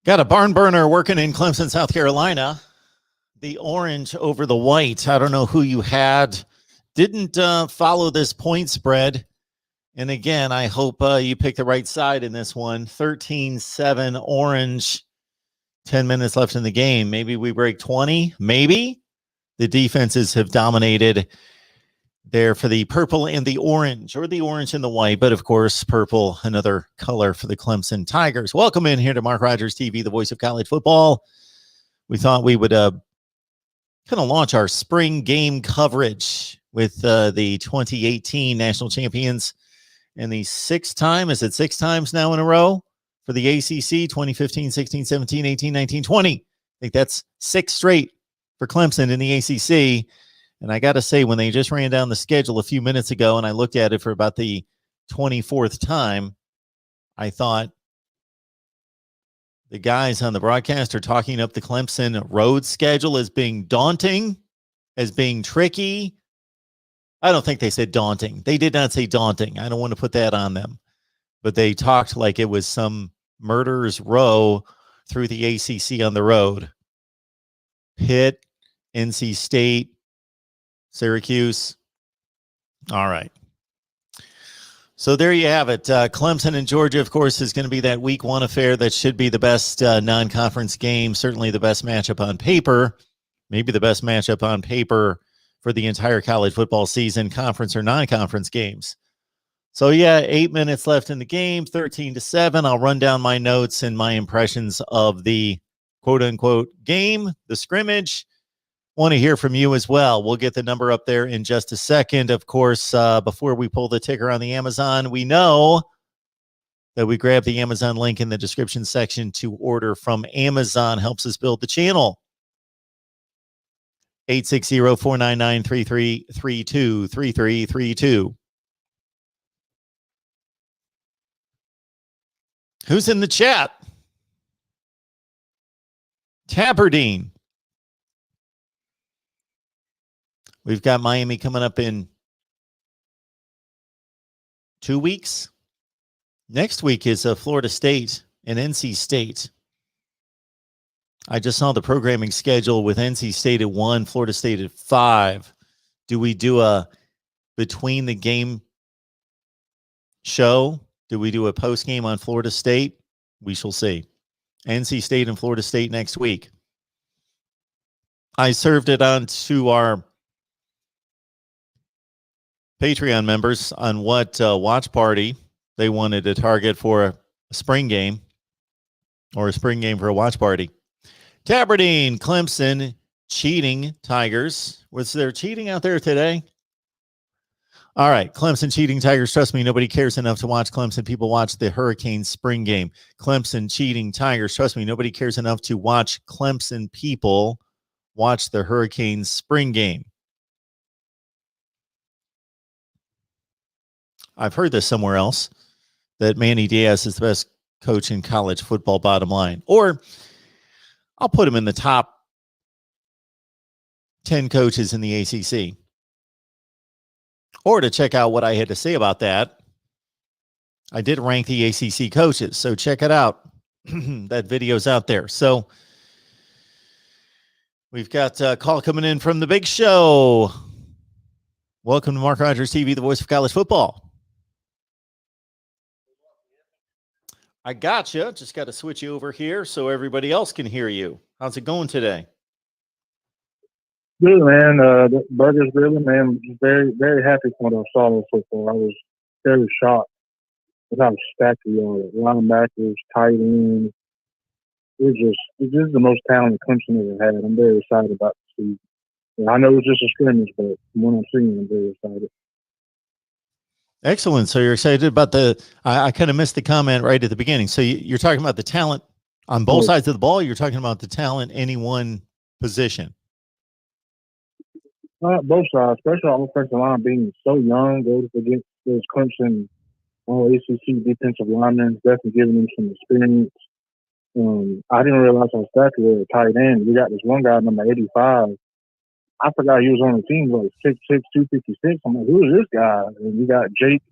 Got a barn burner working in Clemson, South Carolina. The orange over the white. I don't know who you had. Didn't follow this point spread. And again, I hope you pick the right side in this one. 13-7 orange. 10 minutes left in the game. Maybe we break 20. Maybe. The defenses have dominated there for the purple and the orange, or the orange and the white, but of course, purple, another color for the Clemson Tigers. Welcome in here to Mark Rogers TV, the voice of college football. We thought we would kind of launch our spring game coverage with the 2018 national champions and the six times now in a row for the ACC, 2015, 16, 17, 18, 19, 20. I think that's six straight for Clemson in the ACC. And I got to say, when they just ran down the schedule a few minutes ago and I looked at it for about the 24th time, I thought the guys on the broadcast are talking up the Clemson road schedule as being daunting, as being tricky. I don't think they said daunting. They did not say daunting. I don't want to put that on them. But they talked like it was some murderer's row through the ACC on the road. Pitt, NC State, Syracuse. All right. So there you have it. Clemson and Georgia, of course, is going to be that week one affair that should be the best non-conference game, certainly the best matchup on paper, maybe the best matchup on paper for the entire college football season, conference or non-conference games. So, yeah, 8 minutes left in the game, 13-7. I'll run down my notes and my impressions of the quote-unquote game, the scrimmage. Want to hear from you as well. We'll get the number up there in just a second. Of course, before we pull the ticker on the Amazon, we know that we grab the Amazon link in the description section to order from Amazon. Helps us build the channel. 860-499-3332, 3332. Who's in the chat? Tabardine. We've got Miami coming up in 2 weeks. Next week is Florida State and NC State. I just saw the programming schedule with NC State at 1, Florida State at 5. Do we do a between the game show? Do we do a post game on Florida State? We shall see. NC State and Florida State next week. I served it on to our Patreon members on what watch party they wanted to target for a spring game, or a spring game for a watch party. Tabardine, Clemson, cheating Tigers. Was there cheating out there today? All right, Clemson, cheating Tigers. Trust me, nobody cares enough to watch Clemson. People watch the Hurricanes spring game. Clemson, cheating Tigers. Trust me, nobody cares enough to watch Clemson. People watch the Hurricanes spring game. I've heard this somewhere else, that Manny Diaz is the best coach in college football, bottom line. Or I'll put him in the top 10 coaches in the ACC. Or to check out what I had to say about that, I did rank the ACC coaches, so check it out. That video's out there. So we've got a call coming in from the big show. Welcome to Mark Rogers TV, the voice of college football. I gotcha. Just got to switch you over here so everybody else can hear you. How's it going today? Good, man. The Burgers really, man, very, very happy when I saw the football. I was very shocked with how stacked we are. Linebackers, tight ends. It's just the most talented Clemson ever had. I'm very excited about the season. I know it's just a scrimmage, but when I'm seeing it, I'm very excited. Excellent. So you're excited about I kind of missed the comment right at the beginning. So you're talking about the talent on both sides of the ball. You're talking about the talent any one position. Both sides, especially on the offensive line being so young, goes against those Clemson ACC defensive linemen, definitely giving them some experience. I didn't realize how stacked we were at tight end. We got this one guy, number 85. I forgot he was on the team, like 6'6", 256. I'm like, who is this guy? And we got Jake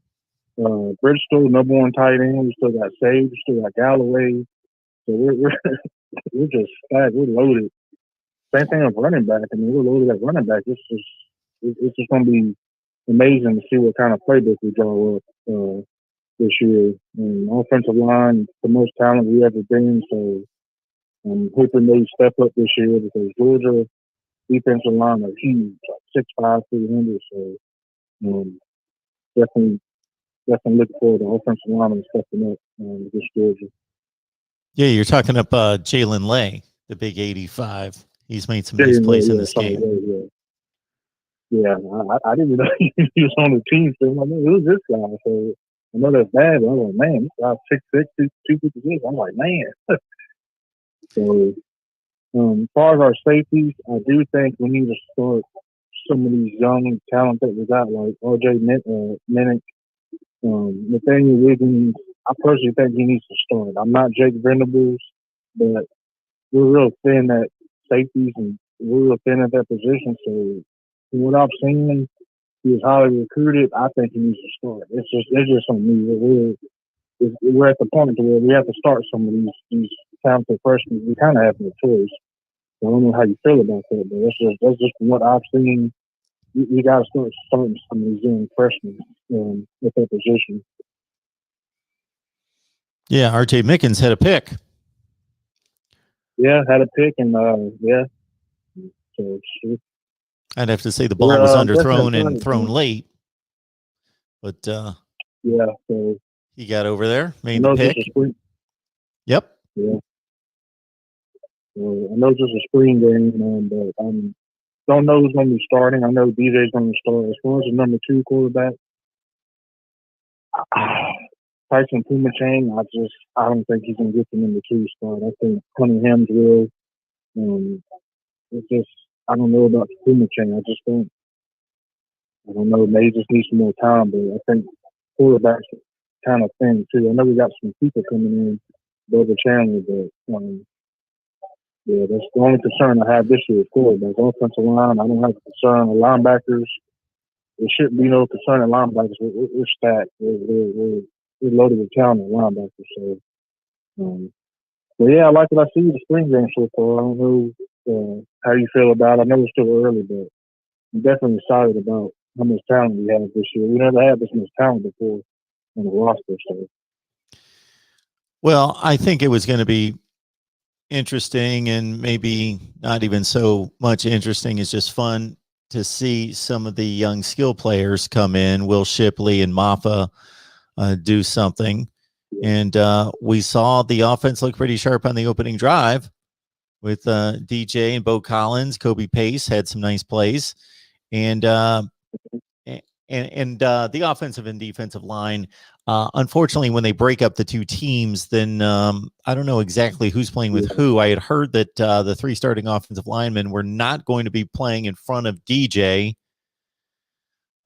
Bridgestone, number one tight end. We still got Sage. We still got Galloway. So we're just stacked. We're loaded. Same thing of running back. I mean, we're loaded at running back. It's just going to be amazing to see what kind of playbook we draw up this year. And offensive line, the most talent we ever been. So I'm hoping they step up this year because Georgia defensive line are huge, like 6'5", 300. So definitely looking forward to offensive linemen stepping up against Georgia. Yeah, you're talking up Jalen Lay, the big 85. He's made some nice plays in this game. Yeah, I didn't know he was on the team. So I'm like, man, who's this guy? So I know that's bad, but I'm like, man, this guy's 6'6", 256. I'm like, man. So as far as our safeties, I do think we need to start some of these young talent that we got, like R.J. Minnick, Nathaniel Wiggins. I personally think he needs to start. I'm not Jake Venables, but we're real thin at safeties and we're real thin at that position. So from what I've seen, he was highly recruited. I think he needs to start. It's just on me. We're at the point where we have to start some of these talented freshmen. We kind of have no choice. So I don't know how you feel about that, but that's just from what I've seen. We got to start starting some of these young freshmen at that position. Yeah, R.J. Mickens had a pick. Yeah, had a pick, and yeah. So I'd have to say the ball was underthrown and thrown late, but yeah. So he got over there, made the pick. Yep. Yeah. So I know it's just a spring game, but don't know who's going to be starting. I know DJ's going to start. As far as the number 2 quarterback, Tyson Pumachang, I don't think he's going to get the number 2 spot. I think Cunningham's will. I don't know about Pumachang. I don't know. Maybe just need some more time, but I think quarterback's kind of thin too. I know we got some people coming in, Bubba Chandler, but yeah, that's the only concern I have this year is quarterbacks. Offensive line, I don't have a concern. The linebackers, there shouldn't be no concern in linebackers. We're stacked. We're loaded with talent in linebackers. So, but yeah, I like what I see the spring game so far. I don't know how you feel about it. I know it's still early, but I'm definitely excited about how much talent we have this year. We never had this much talent before on the roster. So, well, I think it was going to be interesting and maybe not even so much interesting. It's just fun to see some of the young skill players come in. Will Shipley and Maffa do something. And we saw the offense look pretty sharp on the opening drive with DJ and Bo Collins. Kobe Pace had some nice plays. And the offensive and defensive line, unfortunately, when they break up the two teams, then I don't know exactly who's playing with who. I had heard that the 3 starting offensive linemen were not going to be playing in front of DJ.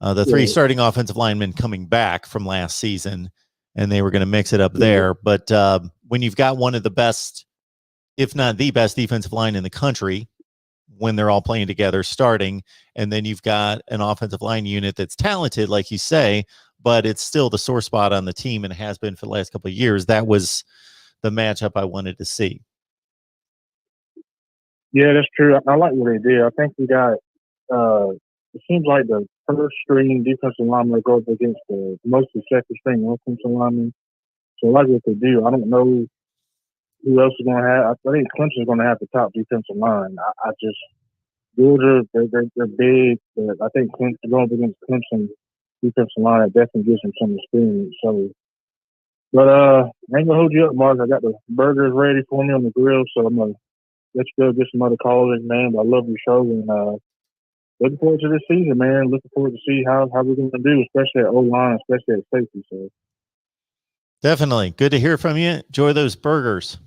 The 3 starting offensive linemen coming back from last season, and they were going to mix it up there. But when you've got one of the best, if not the best defensive line in the country, when they're all playing together starting, and then you've got an offensive line unit that's talented, like you say, but it's still the sore spot on the team and has been for the last couple of years. That was the matchup I wanted to see. Yeah, that's true. I like what they did. I think we got it seems like the first string defensive lineman goes against the mostly second string offensive lineman. So I like what they do. I don't know who else is going to have. I think Clemson's going to have the top defensive line. I just Georgia, they're big, but I think Clemson going up against Clemson defensive line definitely gives them some experience. So, but I ain't gonna hold you up, Mark. I got the burgers ready for me on the grill, so I'm gonna let you go get some other calls in, man. But I love your show and looking forward to this season, man. Looking forward to see how we're gonna do, especially at O-line, especially at safety. So definitely good to hear from you. Enjoy those burgers.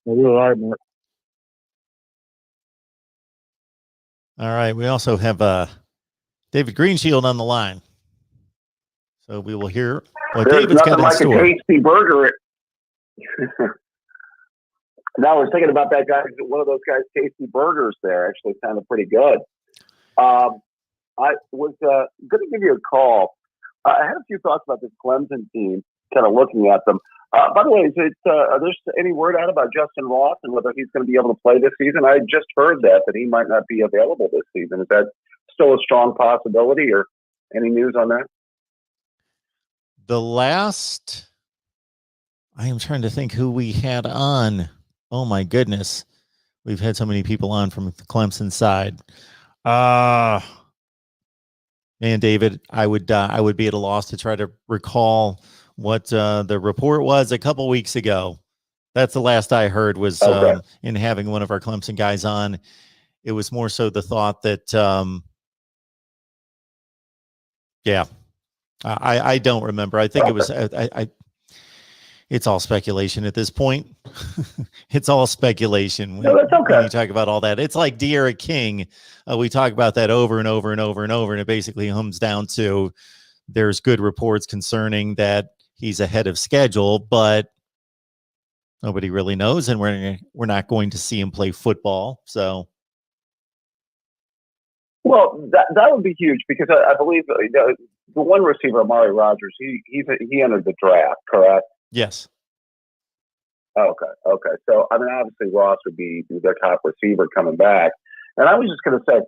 I will. All right, Mark. All right. We also have David Greenshield on the line. So we will hear what There's David's got in store. Nothing like a tasty burger. I was thinking about that guy. One of those guys' tasty burgers there actually sounded pretty good. I was going to give you a call. I had a few thoughts about this Clemson team, kind of looking at them. By the way, are there any word out about Justin Ross and whether he's going to be able to play this season? I just heard that he might not be available this season. Is that still a strong possibility, or any news on that? I am trying to think who we had on. Oh my goodness. We've had so many people on from the Clemson side. Man, David, I would be at a loss to try to recall what the report was a couple weeks ago. That's the last I heard was in having one of our Clemson guys on. It was more so the thought that, I don't remember. I think it was it's all speculation at this point. It's all speculation. No, that's okay. When you talk about all that, it's like De'Ara King. We talk about that over and over and over and over, and it basically comes down to there's good reports concerning that he's ahead of schedule, but nobody really knows, and we're not going to see him play football. So, well, that would be huge because I believe the one receiver, Amari Rogers, he entered the draft, correct? Yes. Okay. So, I mean, obviously Ross would be their top receiver coming back. And I was just going to say,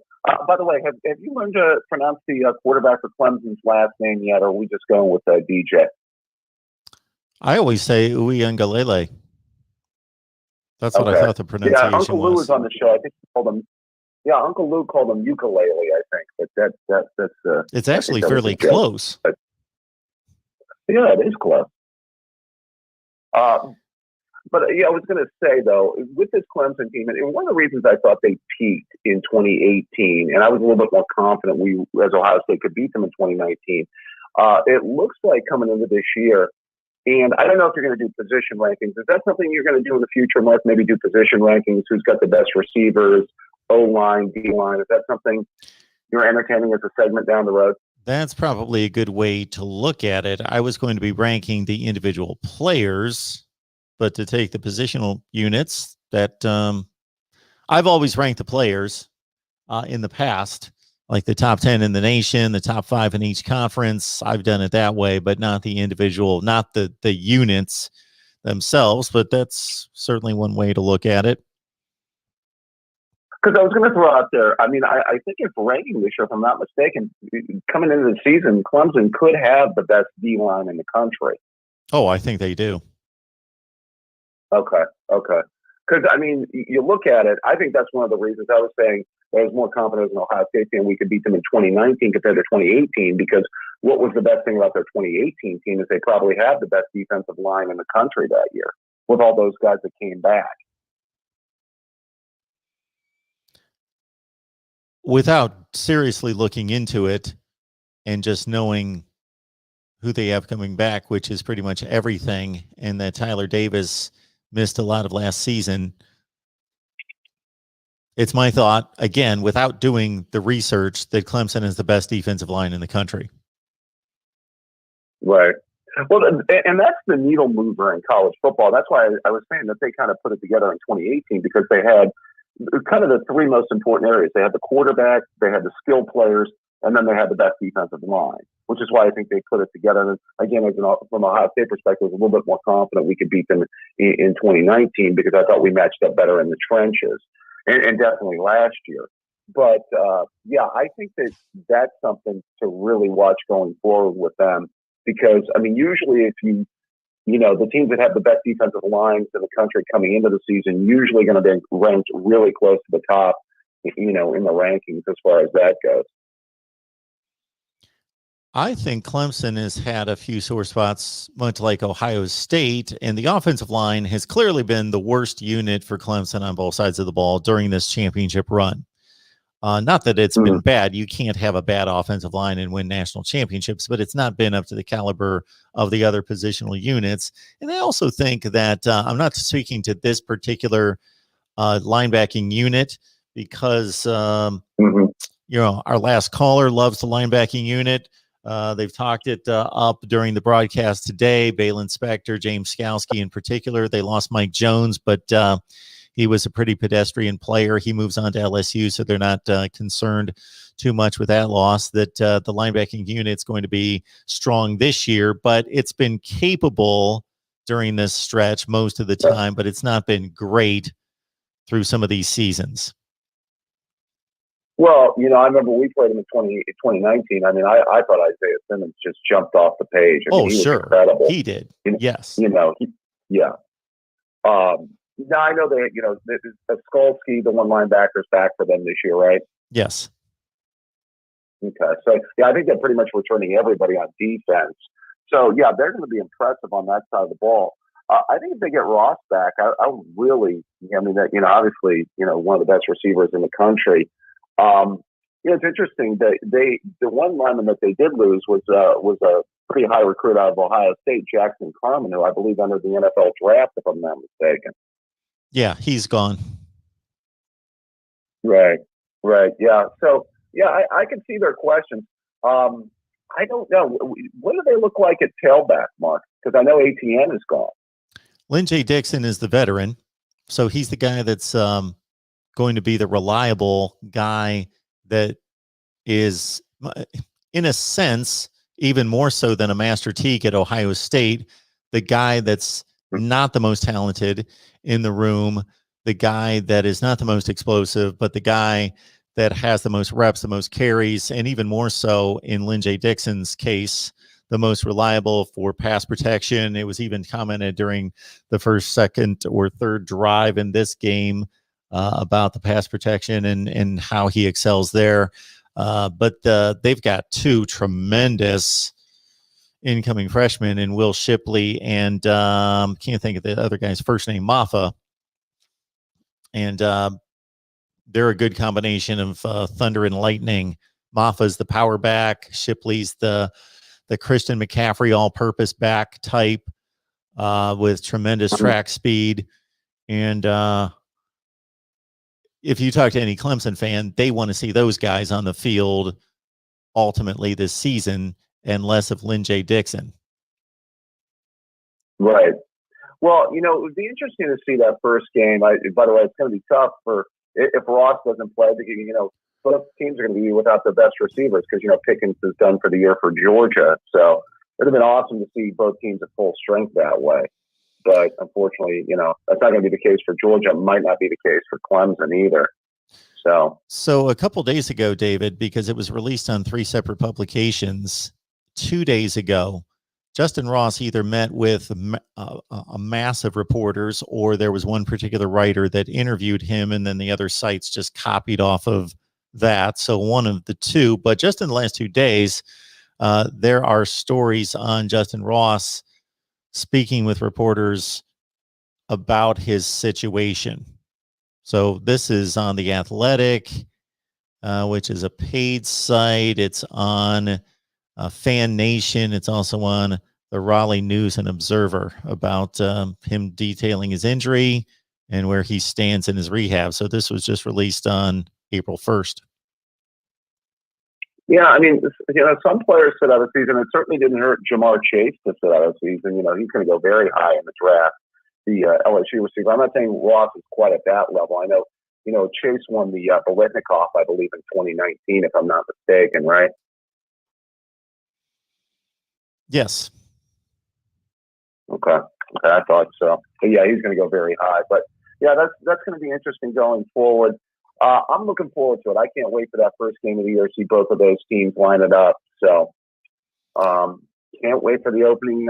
by the way, have you learned to pronounce the quarterback for Clemson's last name yet, or are we just going with DJ? I always say Uiagalelei. That's what I thought the pronunciation was. Yeah, Uncle Lou was on the show. I think he called him. Yeah, Uncle Lou called him ukulele, I think. But that's it's actually fairly close. Yeah, it is close. But I was going to say, though, with this Clemson team, and one of the reasons I thought they peaked in 2018, and I was a little bit more confident we, as Ohio State, could beat them in 2019, it looks like coming into this year, and I don't know if you're going to do position rankings. Is that something you're going to do in the future, Mark? Maybe do position rankings, who's got the best receivers, O-line, D-line? Is that something you're entertaining as a segment down the road? That's probably a good way to look at it. I was going to be ranking the individual players, but to take the positional units that I've always ranked the players in the past, like the top 10 in the nation, the top 5 in each conference. I've done it that way, but not the individual, not the units themselves, but that's certainly one way to look at it. Because I was going to throw out there, I mean, I think if ranking this year, if I'm not mistaken, coming into the season, Clemson could have the best D-line in the country. Oh, I think they do. Okay. Because, I mean, you look at it, I think that's one of the reasons I was saying I was more confident in Ohio State and we could beat them in 2019 compared to 2018, because what was the best thing about their 2018 team is they probably had the best defensive line in the country that year with all those guys that came back. Without seriously looking into it and just knowing who they have coming back, which is pretty much everything, and that Tyler Davis missed a lot of last season, it's my thought, again, without doing the research, that Clemson is the best defensive line in the country. Right. Well, and that's the needle mover in college football. That's why I was saying that they kind of put it together in 2018, because they had kind of the three most important areas. They had the quarterback, they had the skill players, and then they had the best defensive line, which is why I think they put it together. And again, from an Ohio State perspective, I was a little bit more confident we could beat them in 2019, because I thought we matched up better in the trenches, and definitely last year. But I think that that's something to really watch going forward with them, because I mean, usually if the teams that have the best defensive lines in the country coming into the season usually going to be ranked really close to the top, in the rankings as far as that goes. I think Clemson has had a few sore spots, much like Ohio State, and the offensive line has clearly been the worst unit for Clemson on both sides of the ball during this championship run. Not that it's been bad. You can't have a bad offensive line and win national championships, but it's not been up to the caliber of the other positional units. And I also think that I'm not speaking to this particular linebacking unit, because, our last caller loves the linebacking unit. They've talked it up during the broadcast today. Balin Spector, James Skalski in particular. They lost Mike Jones, but he was a pretty pedestrian player. He moves on to LSU, so they're not concerned too much with that loss. That the linebacking unit's going to be strong this year, but it's been capable during this stretch most of the time, but it's not been great through some of these seasons. Well, I remember we played him in 2019. I mean, I thought Isaiah Simmons just jumped off the page. I mean, he was incredible. He did. Yes. Yeah. Now I know that, Skolsky, the one linebacker's back for them this year, right? Yes. Okay. So, yeah, I think they're pretty much returning everybody on defense. So, yeah, they're going to be impressive on that side of the ball. I think if they get Ross back, I would really, obviously, one of the best receivers in the country. It's interesting that the one lineman that they did lose was a pretty high recruit out of Ohio State, Jackson Carman, who I believe entered the NFL draft, if I'm not mistaken. Yeah, he's gone. Right. Yeah. So, yeah, I can see their questions. I don't know. What do they look like at tailback, Mark? Because I know ATN is gone. Lynn J. Dixon is the veteran. So he's the guy that's going to be the reliable guy that is, in a sense, even more so than a Master Teague at Ohio State, the guy that's not the most talented in the room, the guy that is not the most explosive, but the guy that has the most reps, the most carries, and even more so in Lynn J. Dixon's case, the most reliable for pass protection. It was even commented during the first, second, or third drive in this game about the pass protection and how he excels there. But they've got two tremendous incoming freshmen in Will Shipley and can't think of the other guy's first name, Maffa. And they're a good combination of thunder and lightning. Maffa's the power back. Shipley's the Christian McCaffrey all-purpose back type with tremendous track speed. And if you talk to any Clemson fan, they want to see those guys on the field ultimately this season and less of Lynn J. Dixon. Right. Well, it would be interesting to see that first game. By the way, it's going to be tough if Ross doesn't play. Both teams are going to be without their best receivers because, Pickens is done for the year for Georgia. So it would have been awesome to see both teams at full strength that way. But unfortunately, that's not going to be the case for Georgia. It might not be the case for Clemson either. So a couple days ago, David, because it was released on 3 separate publications, 2 days ago, Justin Ross either met with a mass of reporters or there was one particular writer that interviewed him and then the other sites just copied off of that. So one of the two, but just in the last 2 days, there are stories on Justin Ross speaking with reporters about his situation. So this is on The Athletic, which is a paid site. It's on Fan Nation. It's also on the Raleigh News and Observer about him detailing his injury and where he stands in his rehab. So this was just released on April 1st. Yeah, I mean, some players sit out a season. It certainly didn't hurt Jamar Chase to sit out a season. He's going to go very high in the draft, the LSU receiver. I'm not saying Ross is quite at that level. I know, Chase won the Biletnikoff, I believe, in 2019, if I'm not mistaken, right? Yes. Okay, I thought so. But yeah, he's going to go very high. But yeah, that's going to be interesting going forward. I'm looking forward to it. I can't wait for that first game of the year to see both of those teams line it up. So can't wait for the opening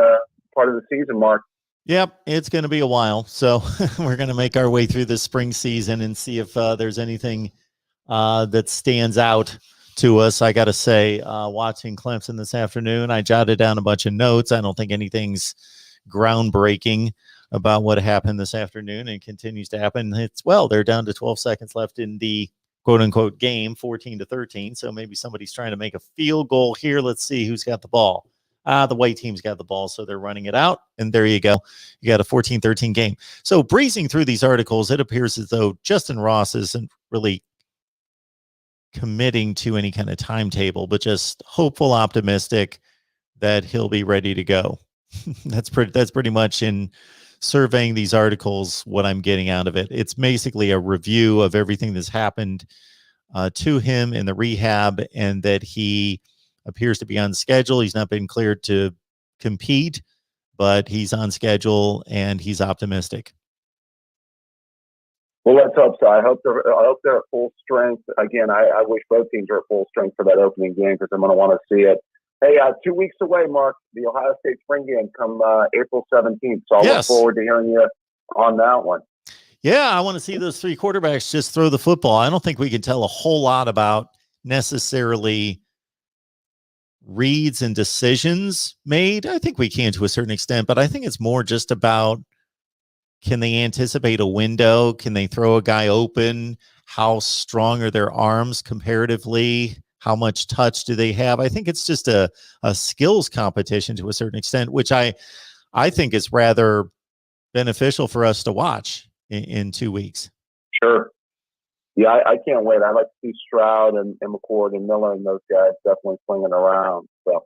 part of the season, Mark. Yep, it's going to be a while. So we're going to make our way through the spring season and see if there's anything that stands out to us. I got to say, watching Clemson this afternoon, I jotted down a bunch of notes. I don't think anything's groundbreaking about what happened this afternoon and continues to happen. They're down to 12 seconds left in the quote unquote game, 14-13. So maybe somebody's trying to make a field goal here. Let's see who's got the ball. The white team's got the ball, so they're running it out. And there you go. You got a 14-13 game. So breezing through these articles, it appears as though Justin Ross isn't really committing to any kind of timetable, but just hopeful, optimistic that he'll be ready to go. That's pretty much in surveying these articles what I'm getting out of it. It's basically a review of everything that's happened to him in the rehab, and that he appears to be on schedule. He's not been cleared to compete, but he's on schedule and he's optimistic. Well, let's hope so. I hope they're at full strength. Again, I wish both teams are at full strength for that opening game because I'm going to want to see it. Hey, 2 weeks away, Mark, the Ohio State spring game come April 17th. So I'll look forward to hearing you on that one. Yeah, I want to see those three quarterbacks just throw the football. I don't think we can tell a whole lot about necessarily reads and decisions made. I think we can to a certain extent, but I think it's more just about, can they anticipate a window? Can they throw a guy open? How strong are their arms comparatively? How much touch do they have? I think it's just a skills competition to a certain extent, which I think is rather beneficial for us to watch in 2 weeks. Sure. Yeah, I can't wait. I'd like to see Stroud and McCord and Miller and those guys definitely swinging around. So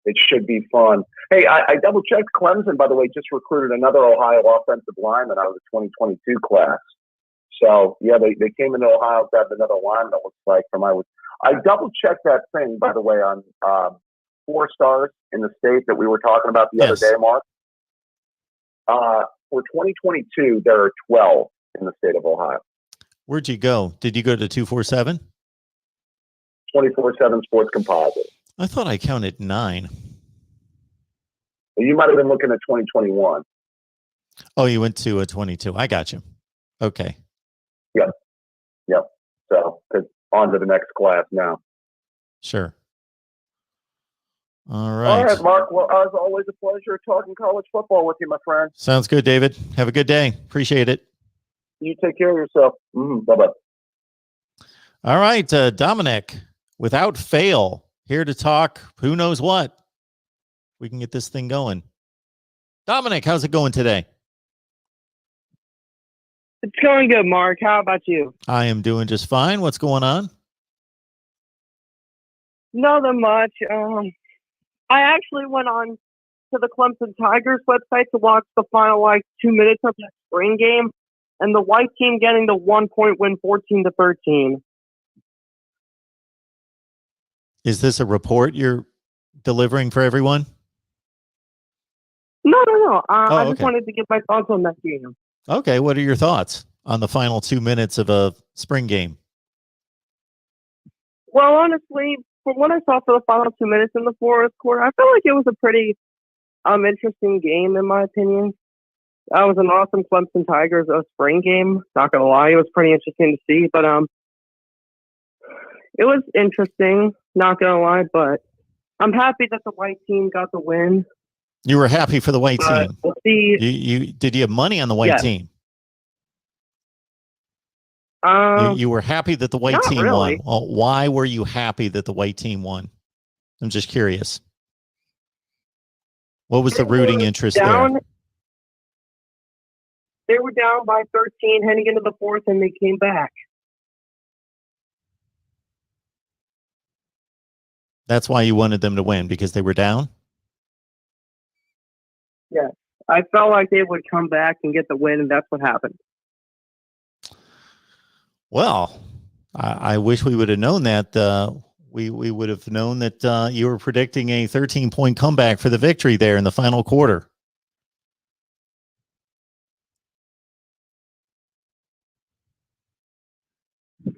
it should be fun. Hey, I double-checked. Clemson, by the way, just recruited another Ohio offensive lineman out of the 2022 class. So, yeah, they came into Ohio to have another lineman, it looks like. I double-checked that thing, by the way, on 4 stars in the state that we were talking about the other day, Mark. For 2022, there are 12 in the state of Ohio. Where'd you go? Did you go to 247? 24/7 Sports Composite. I thought I counted 9. You might have been looking at 2021. Oh, you went to a 22. I got you. Okay. Yep. So, on to the next class now. Sure. All right, Mark. Well, as always, a pleasure talking college football with you, my friend. Sounds good, David. Have a good day. Appreciate it. You take care of yourself. Bye-bye. All right, Dominic, without fail, here to talk who knows what. We can get this thing going. Dominic, how's it going today? It's going good, Mark. How about you? I am doing just fine. What's going on? Nothing much. I actually went on to the Clemson Tigers website to watch the final 2 minutes of the spring game, and the white team getting the 1-point win, 14-13. Is this a report you're delivering for everyone? No. I just okay. wanted to give my thoughts on that game. Okay, what are your thoughts on the final 2 minutes of a spring game? Well, honestly, from what I saw for the final 2 minutes in the fourth quarter, I felt like it was a pretty interesting game, in my opinion. That was an awesome Clemson Tigers spring game. Not gonna lie, it was pretty interesting to see, but it was interesting. Not gonna lie, but I'm happy that the white team got the win. You were happy for the white team. We'll see. Did you have money on the white team? You were happy that the white team won. Well, why were you happy that the white team won? I'm just curious. What was the rooting interest there? They were down by 13 heading into the fourth, and they came back. That's why you wanted them to win, because they were down? Yeah. I felt like they would come back and get the win, and that's what happened. Well, I wish we would have known that. We would have known that you were predicting a 13-point comeback for the victory there in the final quarter.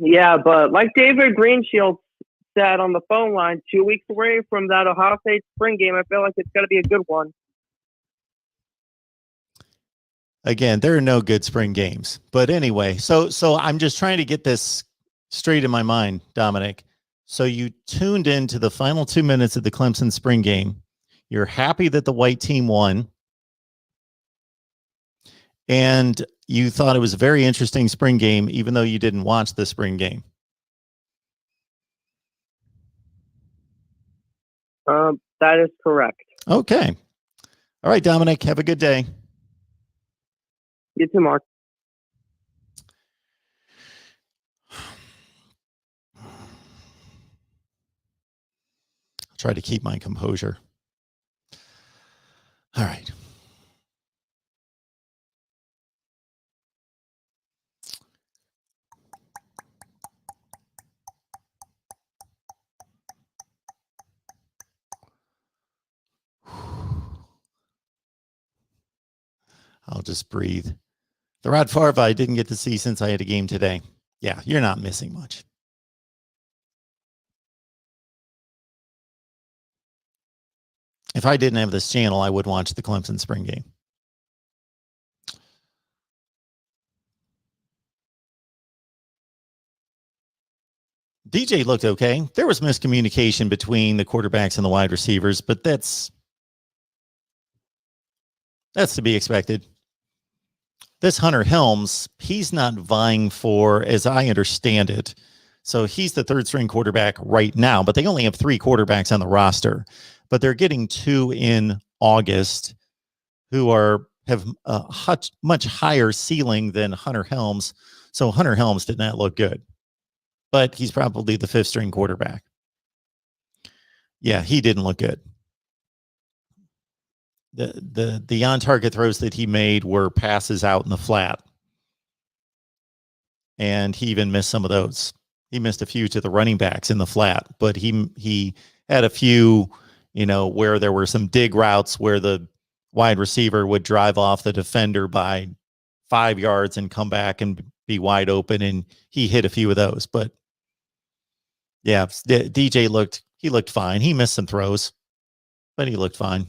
Yeah, but like David Greenshield said on the phone line, 2 weeks away from that Ohio State spring game, I feel like it's going to be a good one. Again, there are no good spring games. But anyway, so I'm just trying to get this straight in my mind, Dominic. So you tuned into the final 2 minutes of the Clemson spring game. You're happy that the white team won. And you thought it was a very interesting spring game, even though you didn't watch the spring game. That is correct. Okay. All right, Dominic, have a good day. You too, Mark. I'll try to keep my composure. All right. I'll just breathe. The Rod Favre I didn't get to see since I had a game today. Yeah, you're not missing much. If I didn't have this channel, I would watch the Clemson spring game. DJ looked okay. There was miscommunication between the quarterbacks and the wide receivers, but that's to be expected. This Hunter Helms, he's not vying for, as I understand it. So he's the third string quarterback right now, but they only have 3 quarterbacks on the roster. But they're getting 2 in August who have a much higher ceiling than Hunter Helms. So Hunter Helms did not look good, but he's probably the 5th string quarterback. Yeah, he didn't look good. The on-target throws that he made were passes out in the flat. And he even missed some of those. He missed a few to the running backs in the flat, but he had a few, where there were some dig routes where the wide receiver would drive off the defender by 5 yards and come back and be wide open, and he hit a few of those. But yeah, DJ looked fine. He missed some throws, but he looked fine.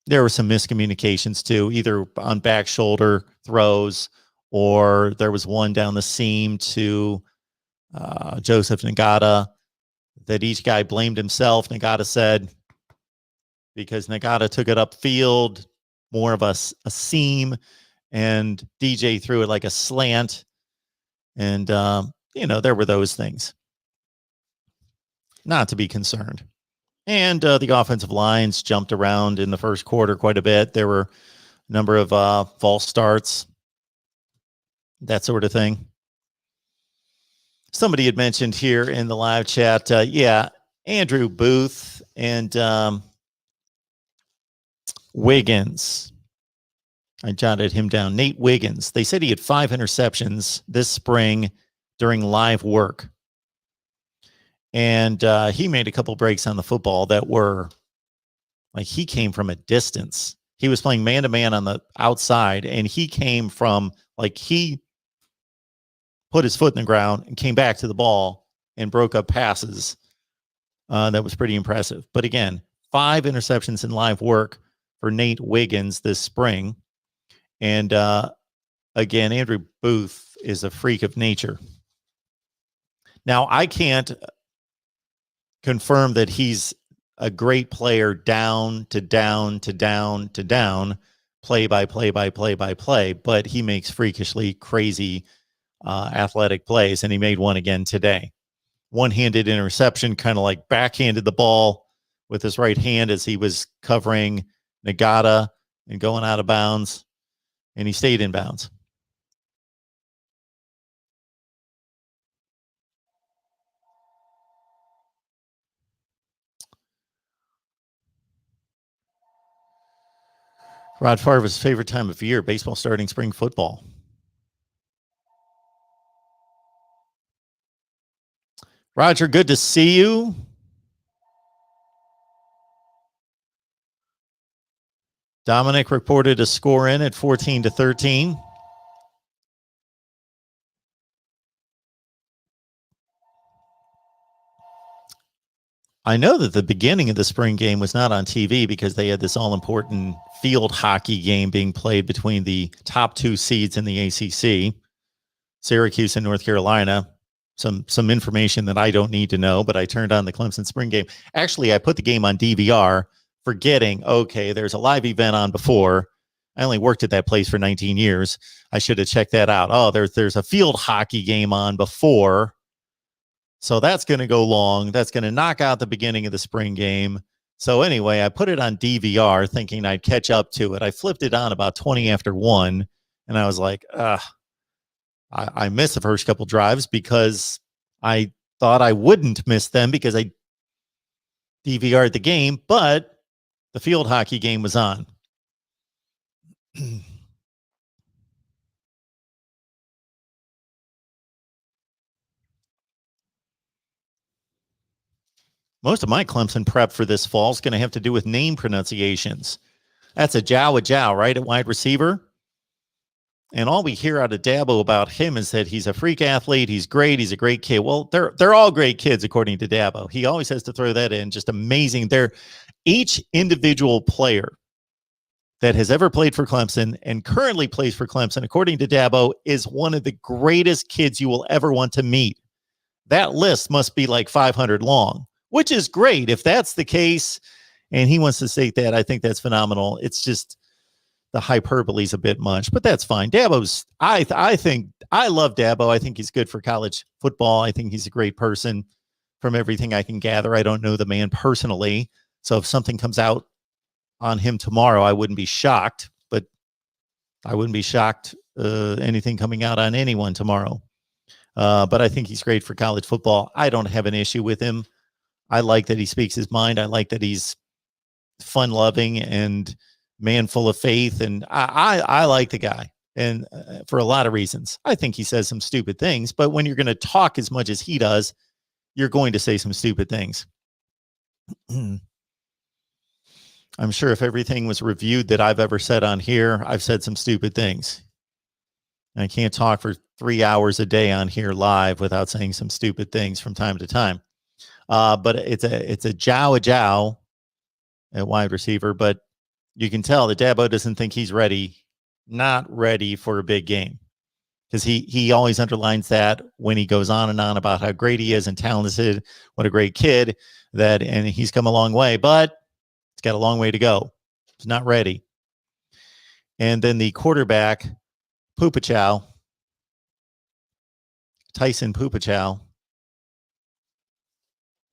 There were some miscommunications too, either on back shoulder throws, or there was one down the seam to Joseph Nagata that each guy blamed himself. Nagata said, because Nagata took it upfield, more of a seam, and DJ threw it like a slant. And, there were those things. Not to be concerned. And the offensive lines jumped around in the first quarter quite a bit. There were a number of false starts, that sort of thing. Somebody had mentioned here in the live chat, Andrew Booth and Wiggins. I jotted him down. Nate Wiggins. They said he had 5 interceptions this spring during live work. And he made a couple breaks on the football that were like, he came from a distance. He was playing man-to-man on the outside, and he came from, like, he put his foot in the ground and came back to the ball and broke up passes. That was pretty impressive. But again, 5 interceptions in live work for Nate Wiggins this spring. And again, Andrew Booth is a freak of nature. Now, I can't confirm that he's a great player down to down to down to down, play by play by play by play, but he makes freakishly crazy athletic plays, and he made one again today. One-handed interception, kind of like backhanded the ball with his right hand as he was covering Nagata and going out of bounds, and he stayed in bounds. Rod Favre's favorite time of year, baseball starting spring football. Roger, good to see you. Dominic reported a score in at 14-13. I know that the beginning of the spring game was not on TV because they had this all-important field hockey game being played between the top 2 seeds in the ACC, Syracuse and North Carolina. Some information that I don't need to know, but I turned on the Clemson spring game. Actually, I put the game on DVR, forgetting, okay, there's a live event on before. I only worked at that place for 19 years. I should have checked that out. Oh, there's a field hockey game on before. So that's going to go long. That's going to knock out the beginning of the spring game. So anyway, I put it on DVR thinking I'd catch up to it. I flipped it on about 20 after 1, and I was like, I missed the first couple drives because I thought I wouldn't miss them because I DVR'd the game, but the field hockey game was on. Most of my Clemson prep for this fall is going to have to do with name pronunciations. That's a Jow, right, at wide receiver. And all we hear out of Dabo about him is that he's a freak athlete. He's great. He's a great kid. Well, they're all great kids, according to Dabo. He always has to throw that in. Just amazing. They're each individual player that has ever played for Clemson and currently plays for Clemson, according to Dabo, is one of the greatest kids you will ever want to meet. That list must be like 500 long, which is great. If that's the case and he wants to state that, I think that's phenomenal. It's just the hyperbole is a bit much, but that's fine. Dabo's, I think, I love Dabo. I think he's good for college football. I think he's a great person from everything I can gather. I don't know the man personally. So if something comes out on him tomorrow, I wouldn't be shocked, but I wouldn't be shocked anything coming out on anyone tomorrow. But I think he's great for college football. I don't have an issue with him. I like that he speaks his mind. I like that he's fun loving and man full of faith. And I like the guy, and for a lot of reasons. I think he says some stupid things, but when you're going to talk as much as he does, you're going to say some stupid things. I'm sure if everything was reviewed that I've ever said on here, I've said some stupid things. I can't talk for 3 hours a day on here live without saying some stupid things from time to time. But it's a Jow at wide receiver, but you can tell that Dabo doesn't think he's ready, not ready for a big game, because he always underlines that when he goes on and on about how great he is and talented, what a great kid and he's come a long way, but it's got a long way to go. He's not ready. And then the quarterback, Tyson Pupachow.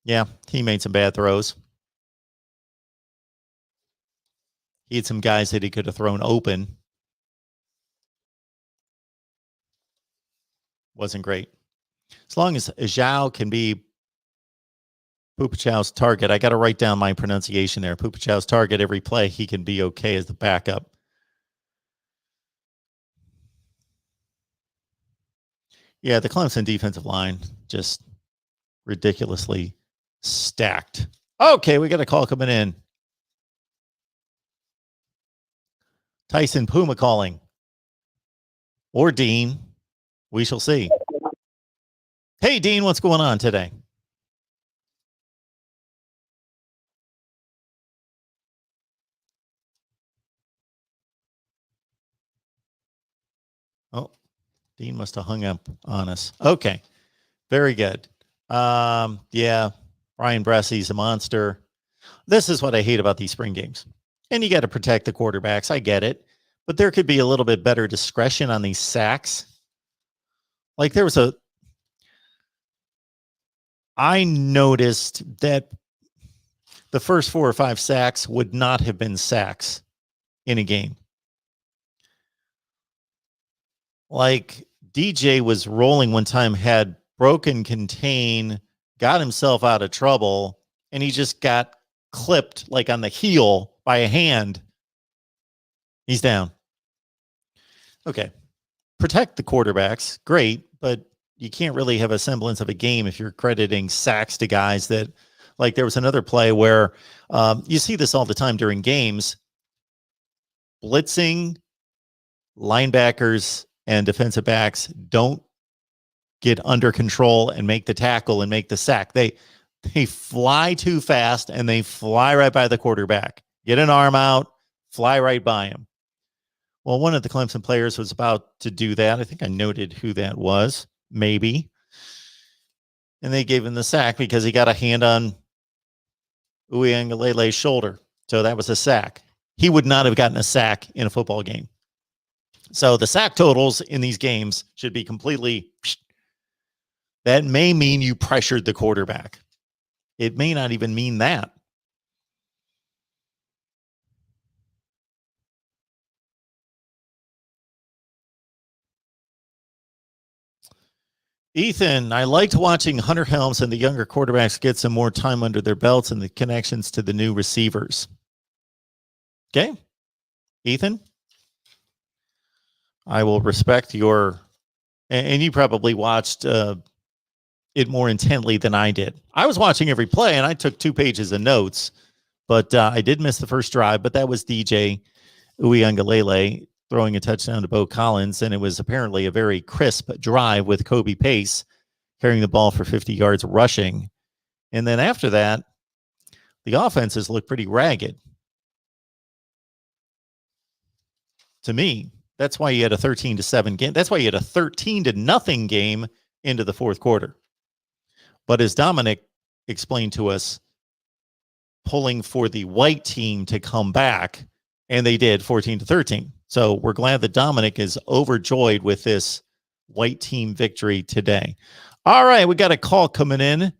Yeah, he made some bad throws. He had some guys that he could have thrown open. Wasn't great. As long as Zhao can be Pupachow's target, I got to write down my pronunciation there. Pupachow's target every play, he can be okay as the backup. Yeah, the Clemson defensive line just ridiculously stacked. Okay, we got a call coming in. Tyson Puma calling. Or Dean. We shall see. Hey, Dean, what's going on today? Oh, Dean must have hung up on us. Okay, very good. Yeah, Ryan Bressy's a monster. This is what I hate about these spring games. And you got to protect the quarterbacks. I get it. But there could be a little bit better discretion on these sacks. Like I noticed that the first 4 or 5 sacks would not have been sacks in a game. Like DJ was rolling one time, had broken contain, got himself out of trouble, and he just got clipped like on the heel by a hand. He's down. Okay. Protect the quarterbacks. Great. But you can't really have a semblance of a game if you're crediting sacks to guys that, like, there was another play where you see this all the time during games. Blitzing linebackers and defensive backs don't get under control and make the tackle and make the sack. They fly too fast and they fly right by the quarterback. Get an arm out, fly right by him. Well, one of the Clemson players was about to do that. I think I noted who that was, maybe. And they gave him the sack because he got a hand on Uiagalele's shoulder. So that was a sack. He would not have gotten a sack in a football game. So the sack totals in these games should be completely, that may mean you pressured the quarterback. It may not even mean that. Ethan, I liked watching Hunter Helms and the younger quarterbacks get some more time under their belts and the connections to the new receivers. Okay. Ethan, I will respect your, and you probably watched it more intently than I did. I was watching every play and I took 2 pages of notes, but I did miss the first drive, but that was DJ Uiagalele throwing a touchdown to Bo Collins, and it was apparently a very crisp drive with Kobe Pace carrying the ball for 50 yards rushing. And then after that, the offenses looked pretty ragged. To me, that's why you had a 13-7 game. That's why you had a 13-0 game into the fourth quarter. But as Dominic explained to us, pulling for the white team to come back, and they did 14-13. So we're glad that Dominic is overjoyed with this white team victory today. All right, we got a call coming in.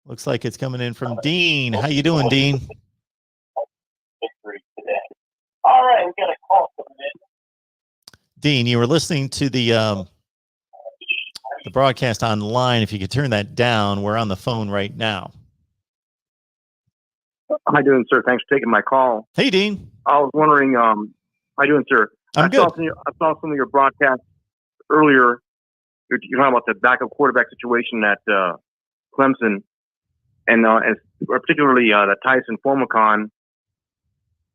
Looks like it's coming in from Dean. How you doing, Dean? All right, we got a call coming in. Dean, you were listening to the broadcast online. If you could turn that down, we're on the phone right now. How you doing, sir? Thanks for taking my call. Hey, Dean. I was wondering, how you doing, sir? I'm good. I saw some of your broadcasts earlier. You're talking about the backup quarterback situation at Clemson, and particularly the Tyson Formicon.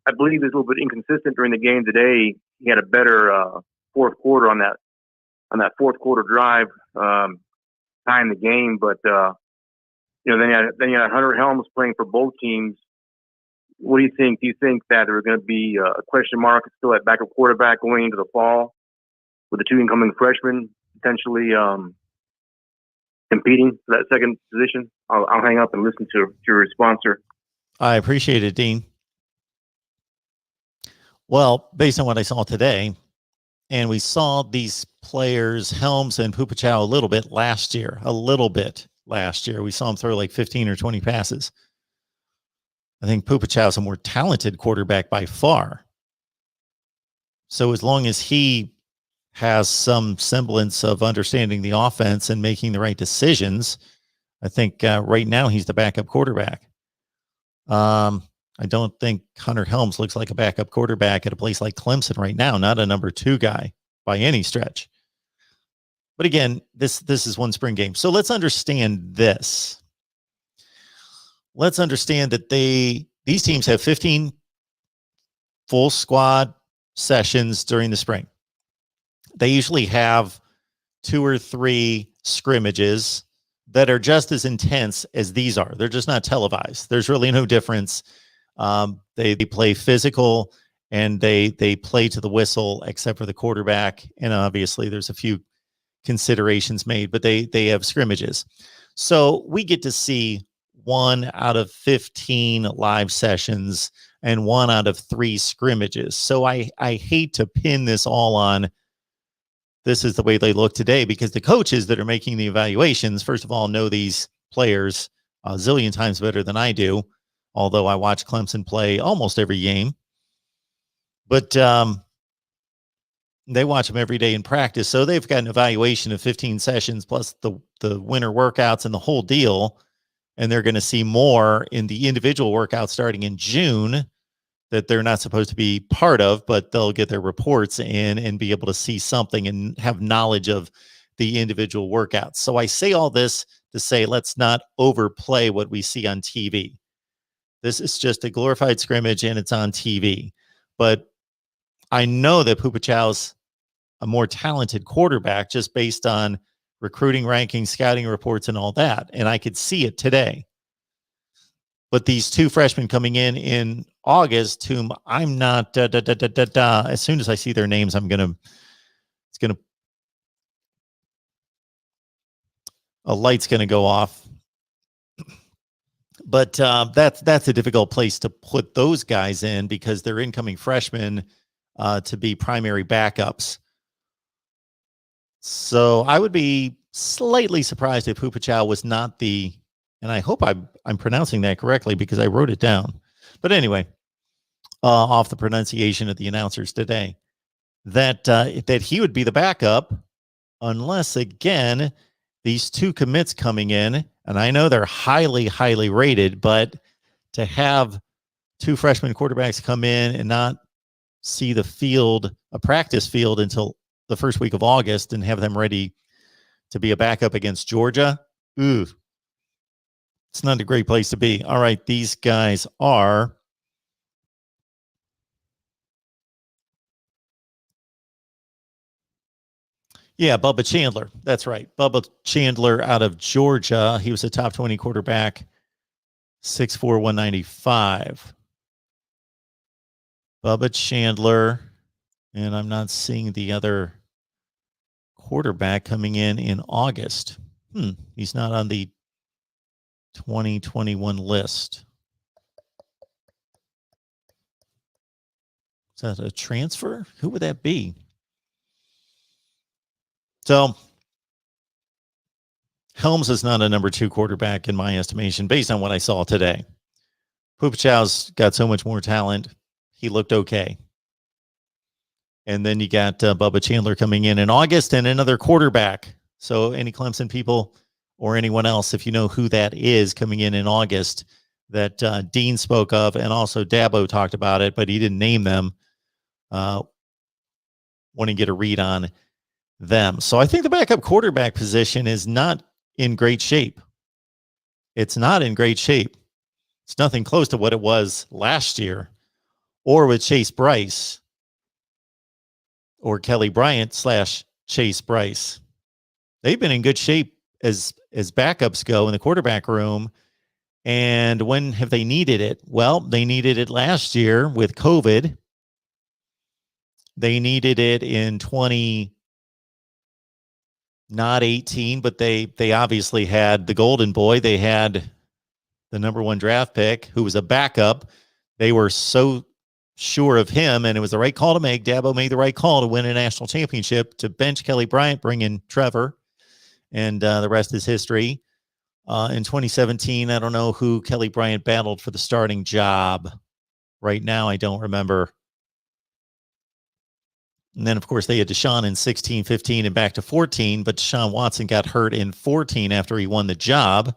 I believe he was a little bit inconsistent during the game today. He had a better fourth quarter on that fourth quarter drive, tying the game. But then you had Hunter Helms playing for both teams. What do you think? Do you think that there's going to be a question mark still at backup quarterback going into the fall with the two incoming freshmen potentially competing for that second position? I'll hang up and listen to your response, sir. I appreciate it, Dean. Well, based on what I saw today, and we saw these players, Helms and Pupachow, a little bit last year. We saw him throw like 15 or 20 passes. I think Pupachow's a more talented quarterback by far. So as long as he has some semblance of understanding the offense and making the right decisions, I think right now he's the backup quarterback. I don't think Hunter Helms looks like a backup quarterback at a place like Clemson right now, not a number 2 guy by any stretch. But again, this is one spring game. So let's understand this. Let's understand that these teams have 15 full squad sessions during the spring. They usually have 2 or 3 scrimmages that are just as intense as these are. They're just not televised. There's really no difference. They play physical and they play to the whistle, except for the quarterback. And obviously there's a few considerations made, but they have scrimmages. So we get to see 1 out of 15 live sessions and 1 out of 3 scrimmages. So I hate to pin this all on this is the way they look today, because the coaches that are making the evaluations, first of all, know these players a zillion times better than I do, although I watch Clemson play almost every game. But they watch them every day in practice. So they've got an evaluation of 15 sessions plus the winter workouts and the whole deal. And they're going to see more in the individual workouts starting in June that they're not supposed to be part of, but they'll get their reports in and be able to see something and have knowledge of the individual workouts. So I say all this to say, let's not overplay what we see on TV. This is just a glorified scrimmage and it's on TV. But I know that Pupachow's a more talented quarterback just based on recruiting rankings, scouting reports, and all that. And I could see it today. But these 2 freshmen coming in August, whom I'm not, as soon as I see their names, a light's going to go off. But that's a difficult place to put those guys in because they're incoming freshmen to be primary backups. So I would be slightly surprised if Pupachow was not and I hope I'm pronouncing that correctly because I wrote it down. But anyway, off the pronunciation of the announcers today, that he would be the backup unless, again, these 2 commits coming in, and I know they're highly, highly rated, but to have 2 freshman quarterbacks come in and not see the field, a practice field, until the first week of August and have them ready to be a backup against Georgia, it's not a great place to be. All right, these guys are Yeah, Bubba Chandler. That's right. Bubba Chandler out of Georgia. He was a top 20 quarterback, 6'4", 195. Bubba Chandler. And I'm not seeing the other quarterback coming in August. He's not on the 2021 list. Is that a transfer? Who would that be? So Helms is not a number 2 quarterback in my estimation, based on what I saw today. Pupachow's got so much more talent. He looked okay. And then you got Bubba Chandler coming in August and another quarterback. So any Clemson people or anyone else, if you know who that is coming in August, that Dean spoke of, and also Dabo talked about it, but he didn't name them. Want to get a read on them. So I think the backup quarterback position is not in great shape. It's not in great shape. It's nothing close to what it was last year or with Chase Bryce or Kelly Bryant / Chase Bryce. They've been in good shape as backups go in the quarterback room. And when have they needed it? Well, they needed it last year with COVID. They needed it in 2018, but they obviously had the golden boy. They had the number 1 draft pick who was a backup. They were so sure of him, and it was the right call to make. Dabo made the right call to win a national championship, to bench Kelly Bryant, bring in Trevor, and the rest is history. In 2017, I don't know who Kelly Bryant battled for the starting job. Right now, I don't remember. And then, of course, they had Deshaun in 16, 15, and back to 14, but Deshaun Watson got hurt in 14 after he won the job.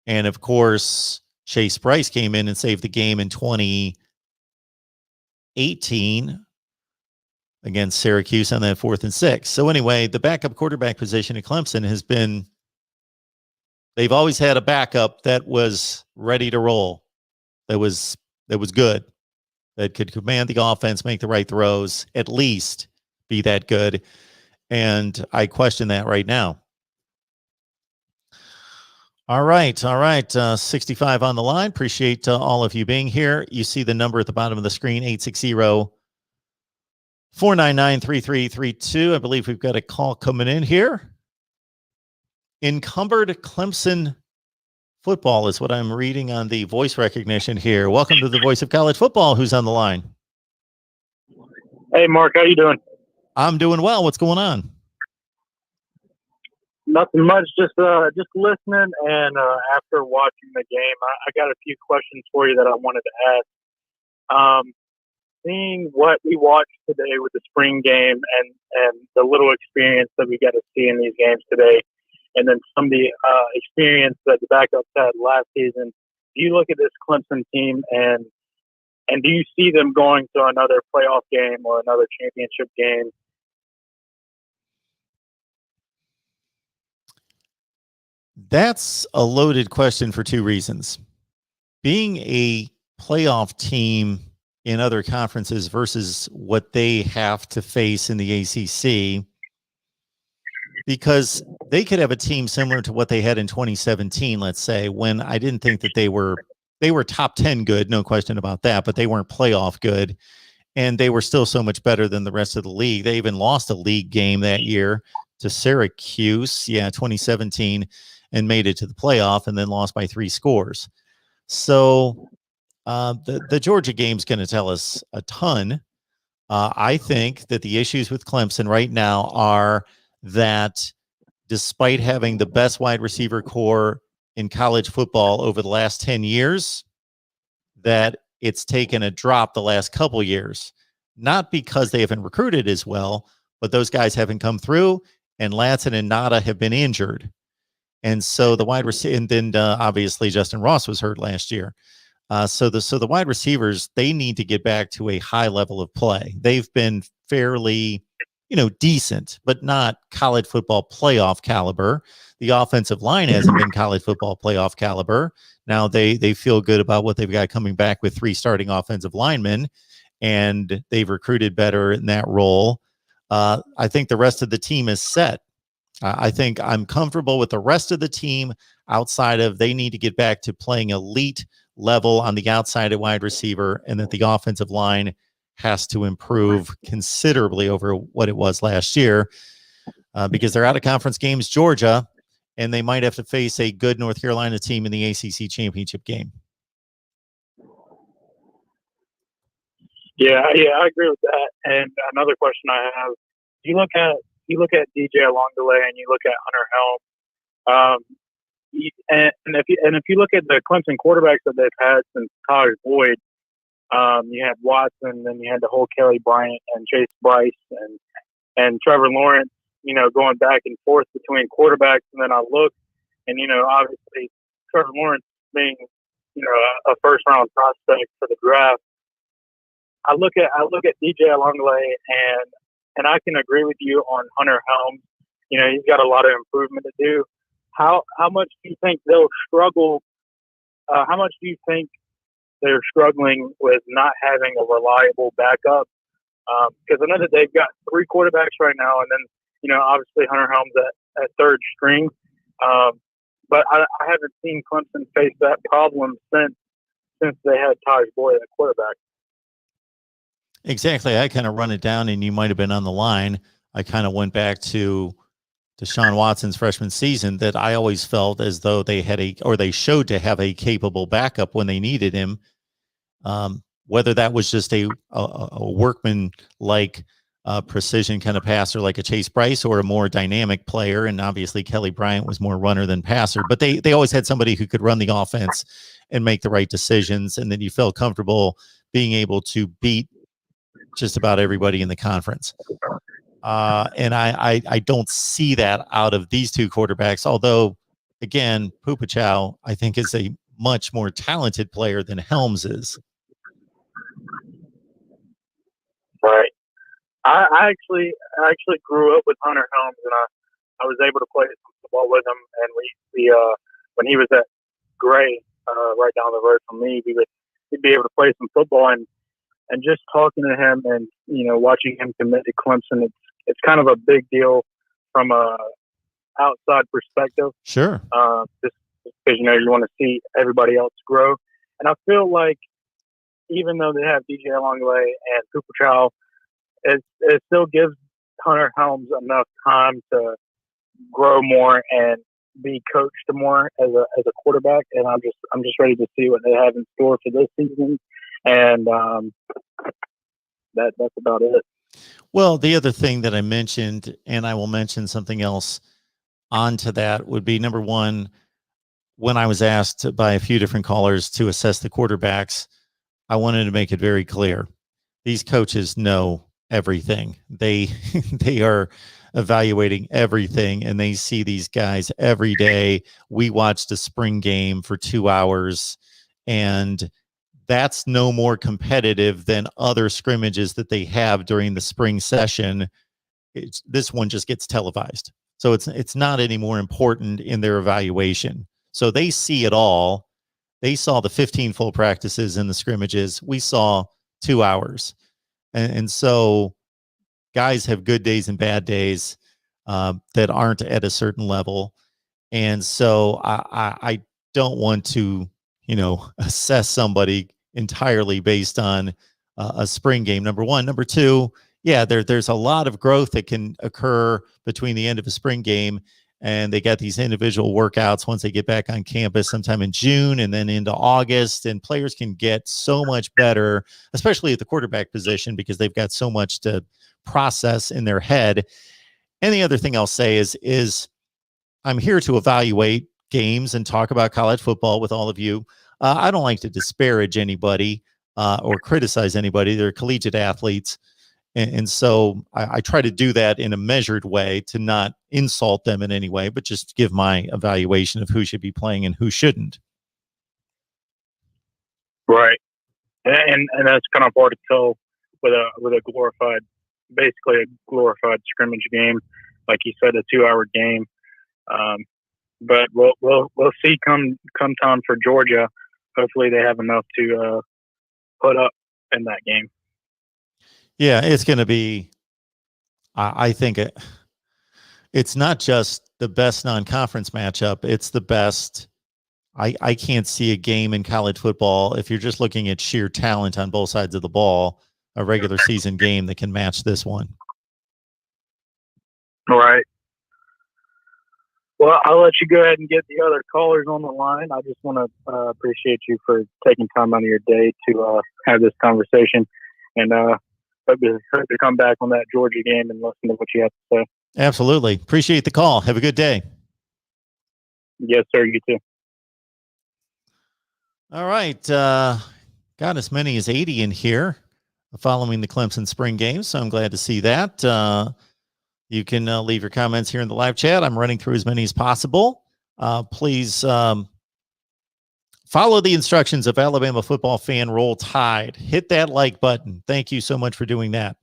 And, of course, Chase Bryce came in and saved the game in 2018 against Syracuse on that 4th and 6. So, anyway, the backup quarterback position at Clemson has been, they've always had a backup that was ready to roll, that was good, that could command the offense, make the right throws, at least be that good. And I question that right now. All right. 65 on the line. Appreciate all of you being here. You see the number at the bottom of the screen, 860-499-3332. I believe we've got a call coming in here. Encumbered Clemson football is what I'm reading on the voice recognition here. Welcome to the Voice of College Football. Who's on the line? Hey, Mark, how you doing? I'm doing well. What's going on? Nothing much. Just listening, and after watching the game, I got a few questions for you that I wanted to ask. Seeing what we watched today with the spring game and the little experience that we got to see in these games today, and then some of the experience that the backups had last season, do you look at this Clemson team and do you see them going to another playoff game or another championship game? That's a loaded question for 2 reasons. Being a playoff team in other conferences versus what they have to face in the ACC, because they could have a team similar to what they had in 2017, let's say, when I didn't think that they were top 10 good, no question about that, but they weren't playoff good, and they were still so much better than the rest of the league. They even lost a league game that year to Syracuse, 2017, and made it to the playoff, and then lost by 3 scores. So the Georgia game's going to tell us a ton. I think that the issues with Clemson right now are that despite having the best wide receiver core in college football over the last 10 years, that it's taken a drop the last couple years, not because they haven't recruited as well, but those guys haven't come through, and Latson and Nada have been injured. And so the wide receiver, and then obviously Justin Ross was hurt last year. So the wide receivers, they need to get back to a high level of play. They've been fairly, decent, but not college football playoff caliber. The offensive line hasn't been college football playoff caliber. Now they feel good about what they've got coming back with 3 starting offensive linemen, and they've recruited better in that role. I think the rest of the team is set. I think I'm comfortable with the rest of the team outside of they need to get back to playing elite level on the outside at wide receiver, and that the offensive line has to improve considerably over what it was last year, because they're out of conference games, Georgia, and they might have to face a good North Carolina team in the ACC championship game. Yeah, I agree with that. And another question I have: you look at DJ Alongdale and you look at Hunter Helm, if you look at the Clemson quarterbacks that they've had since Taj Boyd, you had Watson, then you had the whole Kelly Bryant and Chase Bryce and Trevor Lawrence, going back and forth between quarterbacks. And then I look, and obviously Trevor Lawrence being a first round prospect for the draft. I look at DJ Alongdale and I can agree with you on Hunter Helms. He's got a lot of improvement to do. How much do you think they'll struggle? How much do you think they're struggling with not having a reliable backup? Because I know that they've got 3 quarterbacks right now, and then obviously Hunter Helms at third string. But I haven't seen Clemson face that problem since they had Taj Boyd at quarterback. Exactly. I kind of run it down, and you might have been on the line. I kind of went back to Deshaun Watson's freshman season, that I always felt as though they showed to have a capable backup when they needed him. Whether that was just a workman-like precision kind of passer like a Chase Bryce, or a more dynamic player, and obviously Kelly Bryant was more runner than passer, but they always had somebody who could run the offense and make the right decisions, and then you felt comfortable being able to beat just about everybody in the conference. And I don't see that out of these 2 quarterbacks, although, again, Pupachow, I think, is a much more talented player than Helms is. Right. I actually grew up with Hunter Helms, and I was able to play some football with him. And we when he was at Gray, right down the road from me, we'd be able to play some football. And just talking to him and watching him commit to Clemson, it's kind of a big deal from a outside perspective. Sure. Just because you want to see everybody else grow, and I feel like even though they have DJ Alongdale and Pupachow, it still gives Hunter Helms enough time to grow more and be coached more as a quarterback. And I'm just ready to see what they have in store for this season. And that's about it. Well, the other thing that I mentioned, and I will mention something else onto that, would be, number one, when I was asked by a few different callers to assess the quarterbacks, I wanted to make it very clear. These coaches know everything. They are evaluating everything, and they see these guys every day. We watched a spring game for 2 hours, and that's no more competitive than other scrimmages that they have during the spring session. This one just gets televised, so it's not any more important in their evaluation. So they see it all. They saw the 15 full practices in the scrimmages. We saw 2 hours, and so guys have good days and bad days that aren't at a certain level, and so I don't want to assess somebody entirely based on a spring game, number one. Number two, yeah, there's a lot of growth that can occur between the end of a spring game, and they got these individual workouts once they get back on campus sometime in June and then into August, and players can get so much better, especially at the quarterback position, because they've got so much to process in their head. And the other thing I'll say is I'm here to evaluate games and talk about college football with all of you. I don't like to disparage anybody or criticize anybody. They're collegiate athletes. And so I try to do that in a measured way, to not insult them in any way, but just give my evaluation of who should be playing and who shouldn't. Right. And that's kind of hard to tell with a glorified, basically a glorified scrimmage game. Like you said, a 2-hour game. But we'll see come time for Georgia. Hopefully they have enough to put up in that game. Yeah, it's going to be I think it's not just the best non-conference matchup. It's the best. I can't see a game in college football, if you're just looking at sheer talent on both sides of the ball, a regular season game that can match this one. All right. Well, I'll let you go ahead and get the other callers on the line. I just want to appreciate you for taking time out of your day to have this conversation, and hope to come back on that Georgia game and listen to what you have to say. Absolutely. Appreciate the call. Have a good day. Yes, sir. You too. All right. Got as many as 80 in here following the Clemson spring game, so I'm glad to see that. You can leave your comments here in the live chat. I'm running through as many as possible. Please follow the instructions of Alabama football fan. Roll Tide. Hit that like button. Thank you so much for doing that.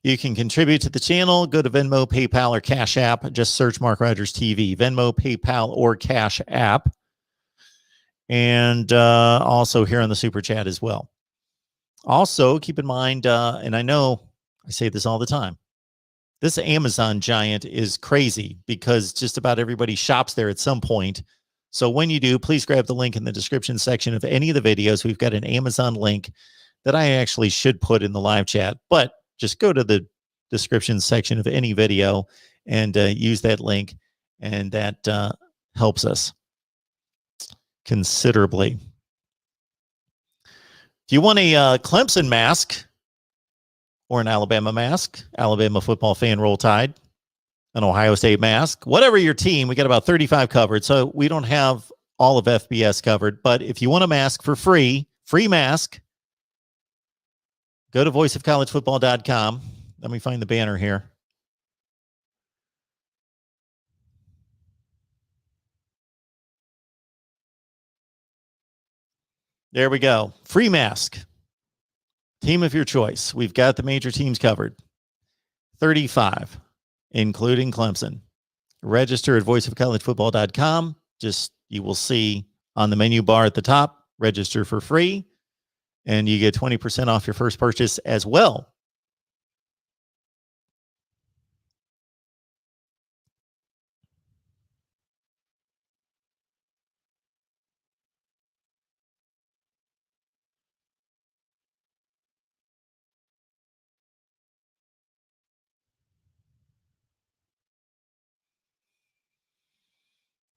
You can contribute to the channel. Go to Venmo, PayPal, or Cash App. Just search Mark Rogers TV. Venmo, PayPal, or Cash App. And also here on the Super Chat as well. Also, keep in mind, and I know I say this all the time, this Amazon giant is crazy because just about everybody shops there at some point. So when you do, please grab the link in the description section of any of the videos. We've got an Amazon link that I actually should put in the live chat, but just go to the description section of any video and use that link, and that helps us considerably. If you want a Clemson mask or an Alabama mask, Alabama football fan, Roll Tide, an Ohio State mask, whatever your team, we got about 35 covered. So we don't have all of FBS covered, but if you want a mask for free mask, go to voiceofcollegefootball.com. Let me find the banner here. There we go. Free mask. Team of your choice. We've got the major teams covered. 35, including Clemson. Register at voiceofcollegefootball.com. Just, you will see on the menu bar at the top, register for free, and you get 20% off your first purchase as well.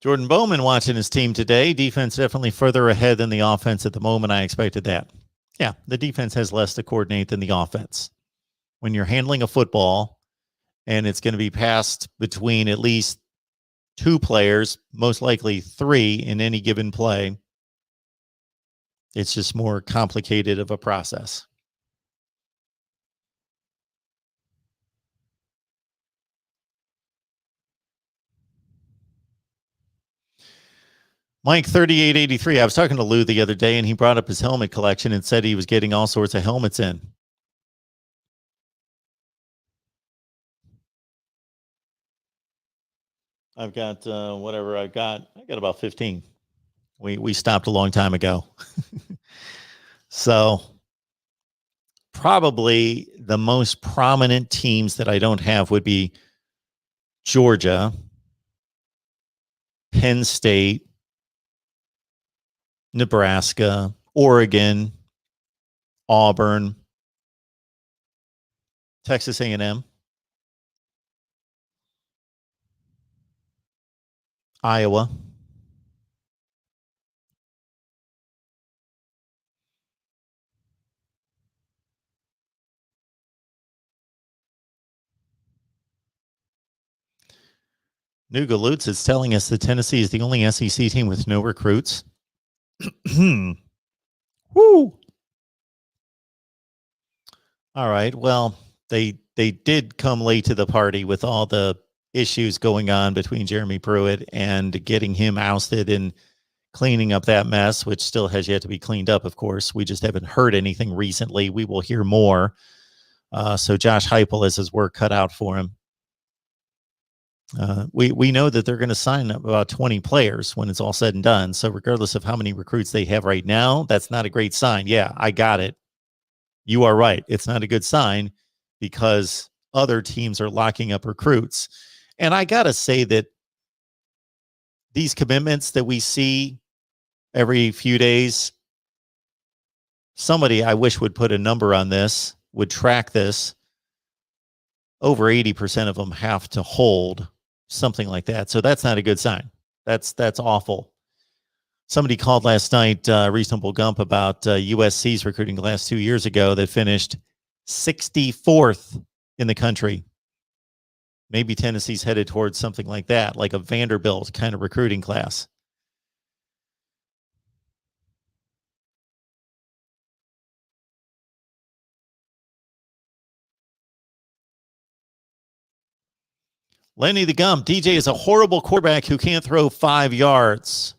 Jordan Bowman watching his team today. Defense definitely further ahead than the offense at the moment. I expected that. Yeah, the defense has less to coordinate than the offense. When you're handling a football and it's going to be passed between at least two players, most likely three in any given play, it's just more complicated of a process. Mike 3883. I was talking to Lou the other day, and he brought up his helmet collection and said he was getting all sorts of helmets in. I've got whatever I've got. I got about 15. We stopped a long time ago. So probably the most prominent teams that I don't have would be Georgia, Penn State, Nebraska, Oregon, Auburn, Texas A&M, Iowa, Nuga Lutz is telling us that Tennessee is the only SEC team with no recruits. Woo! All right. Well, they did come late to the party with all the issues going on between Jeremy Pruitt and getting him ousted and cleaning up that mess, which still has yet to be cleaned up, of course. We just haven't heard anything recently. We will hear more. So Josh Heupel has his work cut out for him. We know that they're going to sign up about 20 players when it's all said and done. So regardless of how many recruits they have right now, that's not a great sign. Yeah, I got it. You are right. It's not a good sign because other teams are locking up recruits. And I got to say that these commitments that we see every few days, somebody I wish would put a number on this, would track this. Over 80% of them have to hold, something like that. So that's not a good sign. That's awful. Somebody called last night, Reasonable Gump, about USC's recruiting class 2 years ago that finished 64th in the country. Maybe Tennessee's headed towards something like that, like a Vanderbilt kind of recruiting class. Lenny the Gump, DJ is a horrible quarterback who can't throw 5 yards.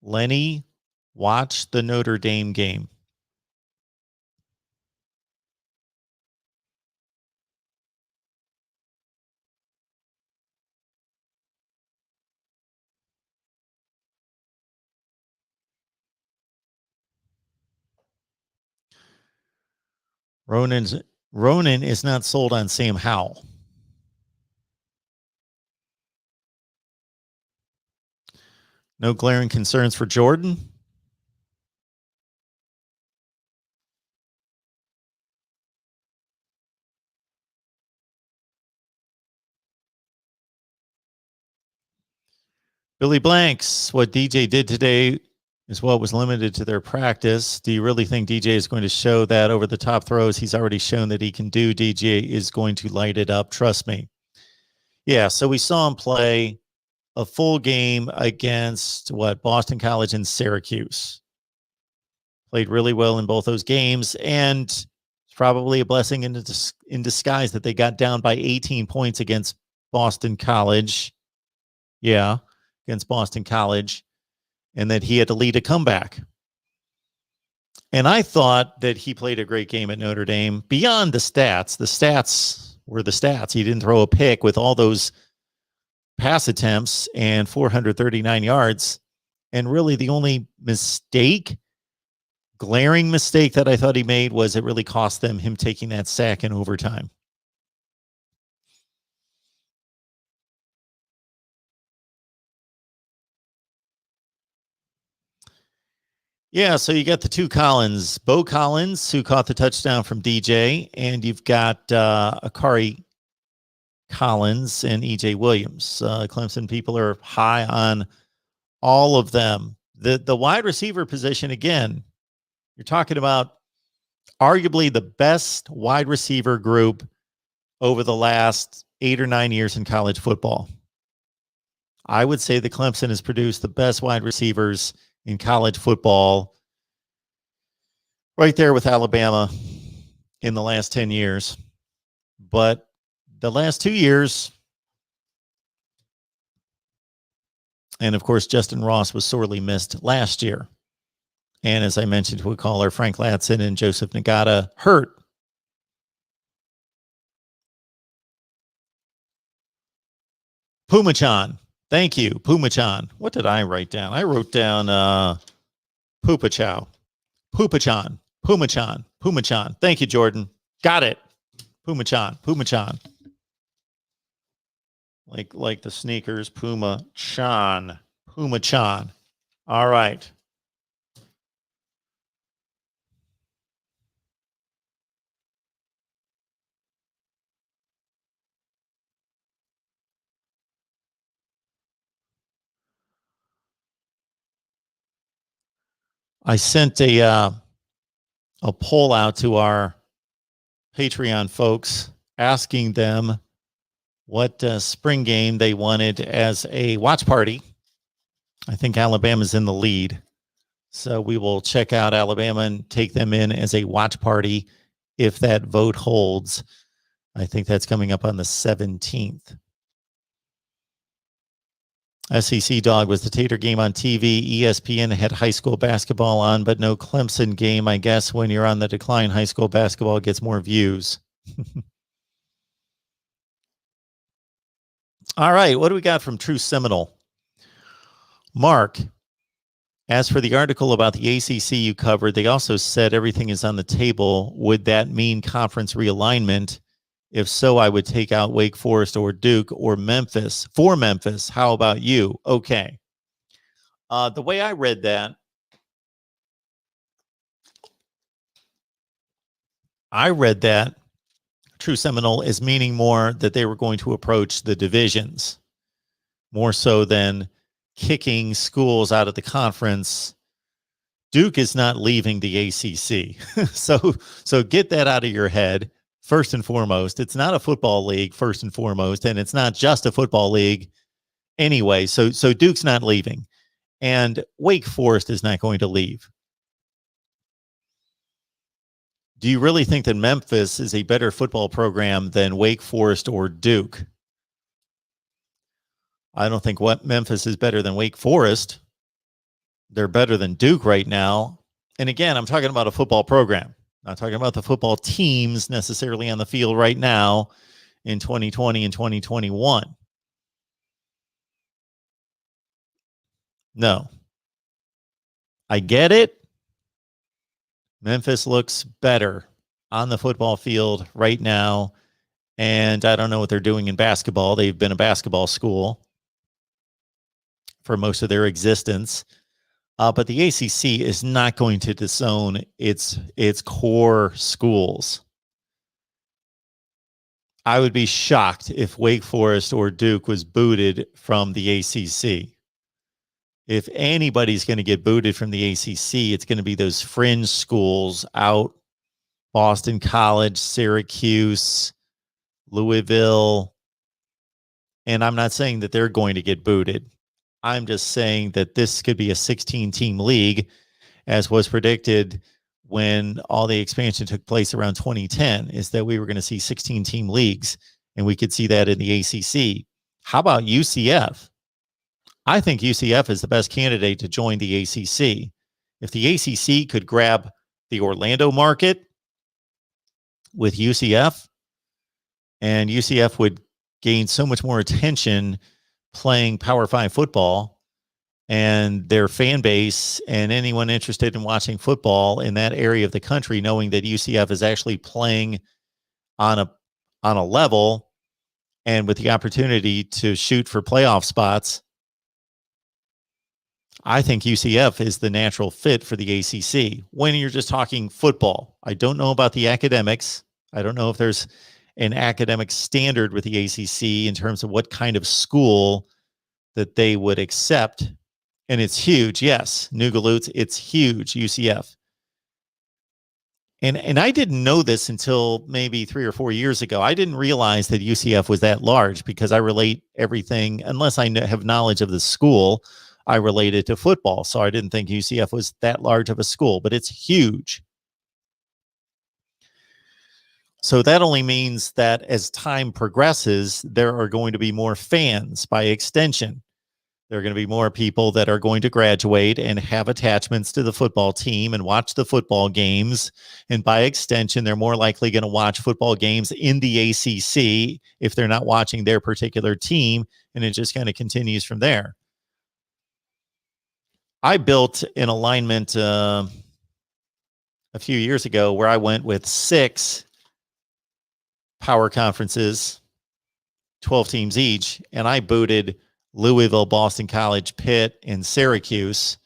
Lenny, watch the Notre Dame game. Ronan is not sold on Sam Howell. No glaring concerns for Jordan. Billy Blanks, what DJ did today is what was limited to their practice. Do you really think DJ is going to show that over the top throws he's already shown that he can do? DJ is going to light it up. Trust me. Yeah, so we saw him play a full game against Boston College and Syracuse. Played really well in both those games, and it's probably a blessing in disguise that they got down by 18 points against Boston College. Yeah, against Boston College, and that he had to lead a comeback. And I thought that he played a great game at Notre Dame. Beyond the stats were the stats. He didn't throw a pick with all those pass attempts and 439 yards. And really the only glaring mistake that I thought he made was it really cost them him taking that sack in overtime. Yeah, so you got the two Collins, Bo Collins, who caught the touchdown from DJ, and you've got Akari Collins and EJ Williams. Clemson people are high on all of them. The wide receiver position, again, you're talking about arguably the best wide receiver group over the last 8 or 9 years in college football. I would say that Clemson has produced the best wide receivers in college football, right there with Alabama in the last 10 years. But the last 2 years, and of course, Justin Ross was sorely missed last year. And as I mentioned to a caller, Frank Latson and Joseph Nagata hurt. Pumachan. Thank you, Pumachan. What did I write down? I wrote down Pupachow. Pupachan. Pumachan. Pumachan. Thank you, Jordan. Got it. Pumachan. Pumachan. Like the sneakers. Pumachan. Pumachan. All right. I sent a poll out to our Patreon folks asking them what spring game they wanted as a watch party. I think Alabama's in the lead. So we will check out Alabama and take them in as a watch party if that vote holds. I think that's coming up on the 17th. SEC Dog, was the Tater game on TV? ESPN had high school basketball on, but no Clemson game. I guess when you're on the decline, high school basketball gets more views. All right, what do we got from True Seminole? Mark, As for the article about the ACC you covered, they also said everything is on the table. Would that mean conference realignment? If so, I would take out Wake Forest or Duke or Memphis. For Memphis, how about you? Okay. The way I read that, True Seminole is meaning more that they were going to approach the divisions more so than kicking schools out of the conference. Duke is not leaving the ACC. so get that out of your head first and foremost. It's not a football league first and foremost, and it's not just a football league anyway. So Duke's not leaving, and Wake Forest is not going to leave. Do you really think that Memphis is a better football program than Wake Forest or Duke? I don't think Memphis is better than Wake Forest. They're better than Duke right now. And again, I'm talking about a football program, not talking about the football teams necessarily on the field right now in 2020 and 2021. No. I get it. Memphis looks better on the football field right now. And I don't know what they're doing in basketball. They've been a basketball school for most of their existence. But the ACC is not going to disown its core schools. I would be shocked if Wake Forest or Duke was booted from the ACC. If anybody's going to get booted from the ACC, it's going to be those fringe schools out, Boston College, Syracuse, Louisville. And I'm not saying that they're going to get booted. I'm just saying that this could be a 16-team league, as was predicted when all the expansion took place around 2010, is that we were going to see 16-team leagues, and we could see that in the ACC. How about UCF? I think UCF is the best candidate to join the ACC. If the ACC could grab the Orlando market with UCF, and UCF would gain so much more attention playing Power 5 football, and their fan base and anyone interested in watching football in that area of the country, knowing that UCF is actually playing on a level and with the opportunity to shoot for playoff spots, I think UCF is the natural fit for the ACC when you're just talking football. I don't know about the academics. I don't know if there's an academic standard with the ACC in terms of what kind of school that they would accept. And it's huge. Yes, Nugaloots, it's huge, UCF. And I didn't know this until maybe 3 or 4 years ago. I didn't realize that UCF was that large because I relate everything, unless I have knowledge of the school, I relate it to football. So I didn't think UCF was that large of a school, but it's huge. So that only means that as time progresses, there are going to be more fans by extension. There are going to be more people that are going to graduate and have attachments to the football team and watch the football games. And by extension, they're more likely going to watch football games in the ACC if they're not watching their particular team. And it just kind of continues from there. I built an alignment a few years ago where I went with 6 power conferences, 12 teams each, and I booted Louisville, Boston College, Pitt, and Syracuse,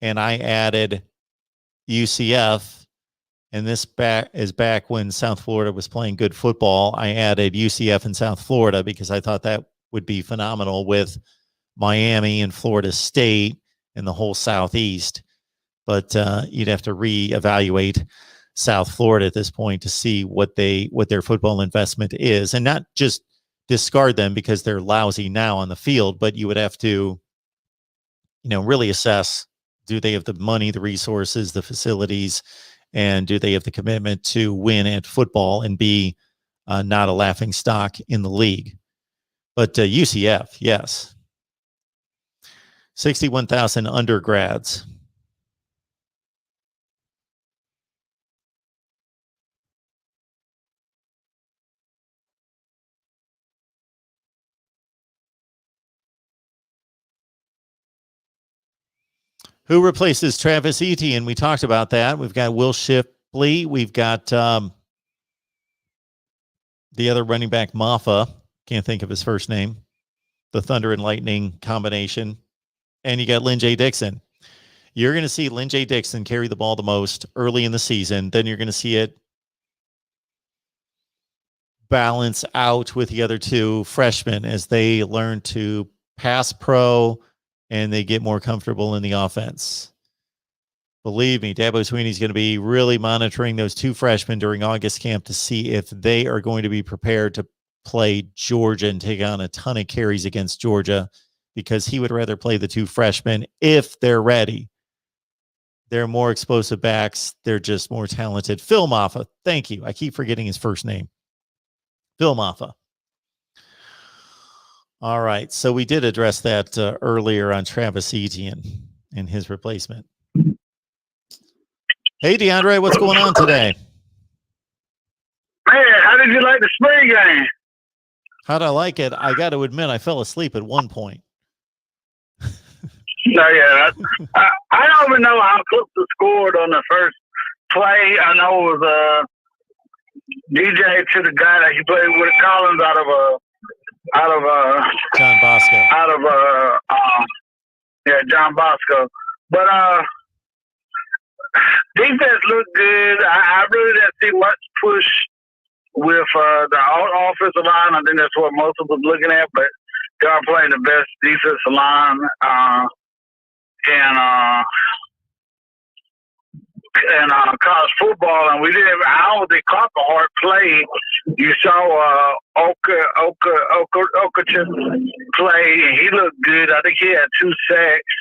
and I added UCF, and this is back when South Florida was playing good football. I added UCF in South Florida because I thought that would be phenomenal with Miami and Florida State and the whole Southeast, but you'd have to reevaluate South Florida at this point to see what their football investment is, and not just discard them because they're lousy now on the field, but you would have to, really assess, do they have the money, the resources, the facilities, and do they have the commitment to win at football and be not a laughing stock in the league? But UCF, yes. 61,000 undergrads. Who replaces Travis Etienne? We talked about that. We've got Will Shipley. We've got the other running back, Maffa. Can't think of his first name. The Thunder and Lightning combination. And you got Lynn J. Dixon. You're going to see Lynn J. Dixon carry the ball the most early in the season. Then you're going to see it balance out with the other two freshmen as they learn to pass pro and they get more comfortable in the offense. Believe me, Dabo Swinney's going to be really monitoring those two freshmen during August camp to see if they are going to be prepared to play Georgia and take on a ton of carries against Georgia, because he would rather play the two freshmen if they're ready. They're more explosive backs. They're just more talented. Phil Maffa. Thank you. I keep forgetting his first name. Phil Maffa. All right. So we did address that earlier on Travis Etienne and his replacement. Hey, DeAndre, what's going on today? Man, how did you like the spring game? How'd I like it? I got to admit, I fell asleep at one point. No, yeah. I don't even know how Clemson scored on the first play. I know it was DJ to the guy that he played with Collins out of John Bosco. John Bosco. But defense looked good. I really didn't see much push with the offensive line. I think that's what most of us looking at, but they are playing the best defensive line in college football, and I don't think caught the hard play. You saw Okachuk play, and he looked good. I think he had 2 sacks.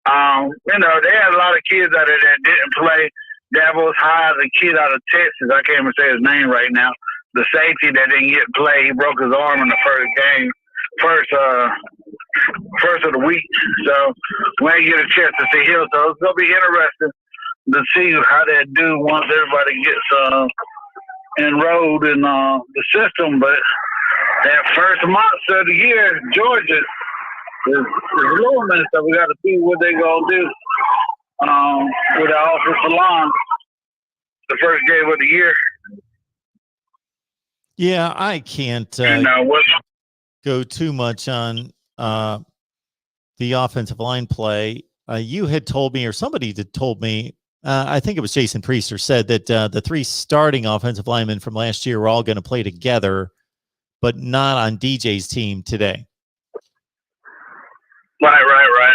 They had a lot of kids out there that didn't play. Davos High, the kid out of Texas, I can't even say his name right now. The safety that didn't get play, he broke his arm in the first game, first of the week. So we ain't get a chance to see him. So it's gonna be interesting to see how they do once everybody gets enrolled in the system. But that first month of the year, Georgia is looming, so we got to see what they gonna do with the offensive line. The first game of the year. Yeah, I can't go too much on the offensive line play. You had told me, or somebody had told me, I think it was Jason Priester, said that the 3 starting offensive linemen from last year were all going to play together, but not on DJ's team today. Right.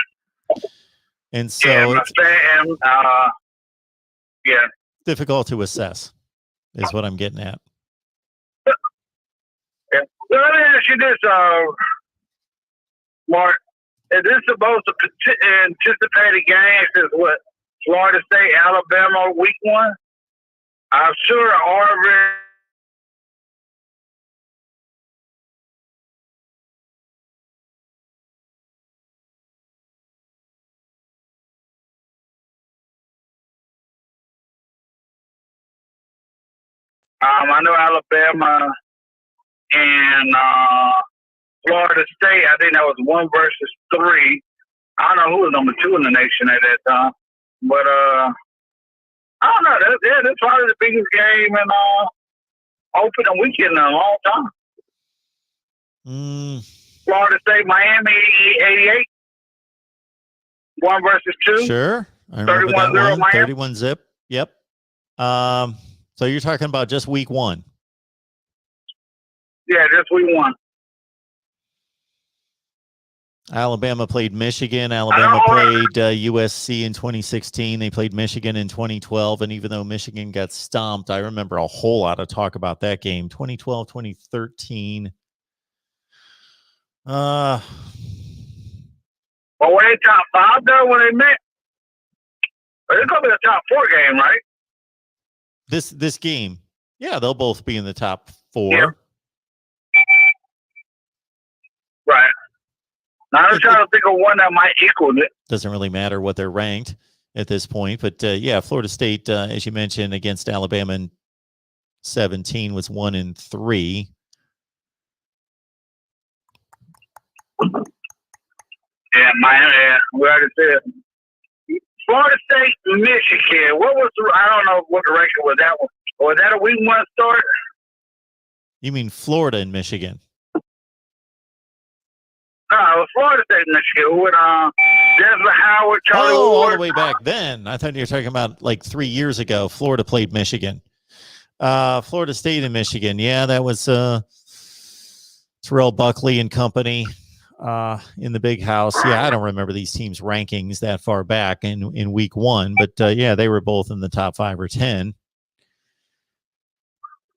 And so it's yeah, difficult to assess, is what I'm getting at. Yeah. Well, let me ask you this, Mark. Is this the most anticipated game since what? Florida State, Alabama, week 1? I'm sure Auburn. I know Alabama and Florida State. I think that was 1 versus 3. I don't know who was number 2 in the nation at that time, but I don't know. That's probably the biggest game in opening weekend in a long time. Florida State, Miami, 88. 1 versus 2. Sure, I remember that one. Miami. 31 zip. Yep. So you're talking about just week 1. Yeah, just week 1. Alabama played Michigan. Alabama played USC in 2016. They played Michigan in 2012. And even though Michigan got stomped, I remember a whole lot of talk about that game. 2012, 2013. Well, were they top 5 though when they met? It's going to be a top 4 game, right? This game. Yeah, they'll both be in the top 4. Yep. Right. Now I'm trying to think of one that might equal it. Doesn't really matter what they're ranked at this point. But, yeah, Florida State, as you mentioned, against Alabama in 17 was 1-3. Yeah, Miami. We already said Florida State, Michigan. What was I don't know what the record was that one. Was that a week 1 start? You mean Florida and Michigan? No, it was Florida State, Michigan with Desmond Howard, Charlie all Ward. the way back then. I thought you were talking about like 3 years ago. Florida played Michigan. Florida State and Michigan. Yeah, that was Terrell Buckley and company in the big house. Yeah, I don't remember these teams' rankings that far back in week 1, but yeah, they were both in the top 5 or 10.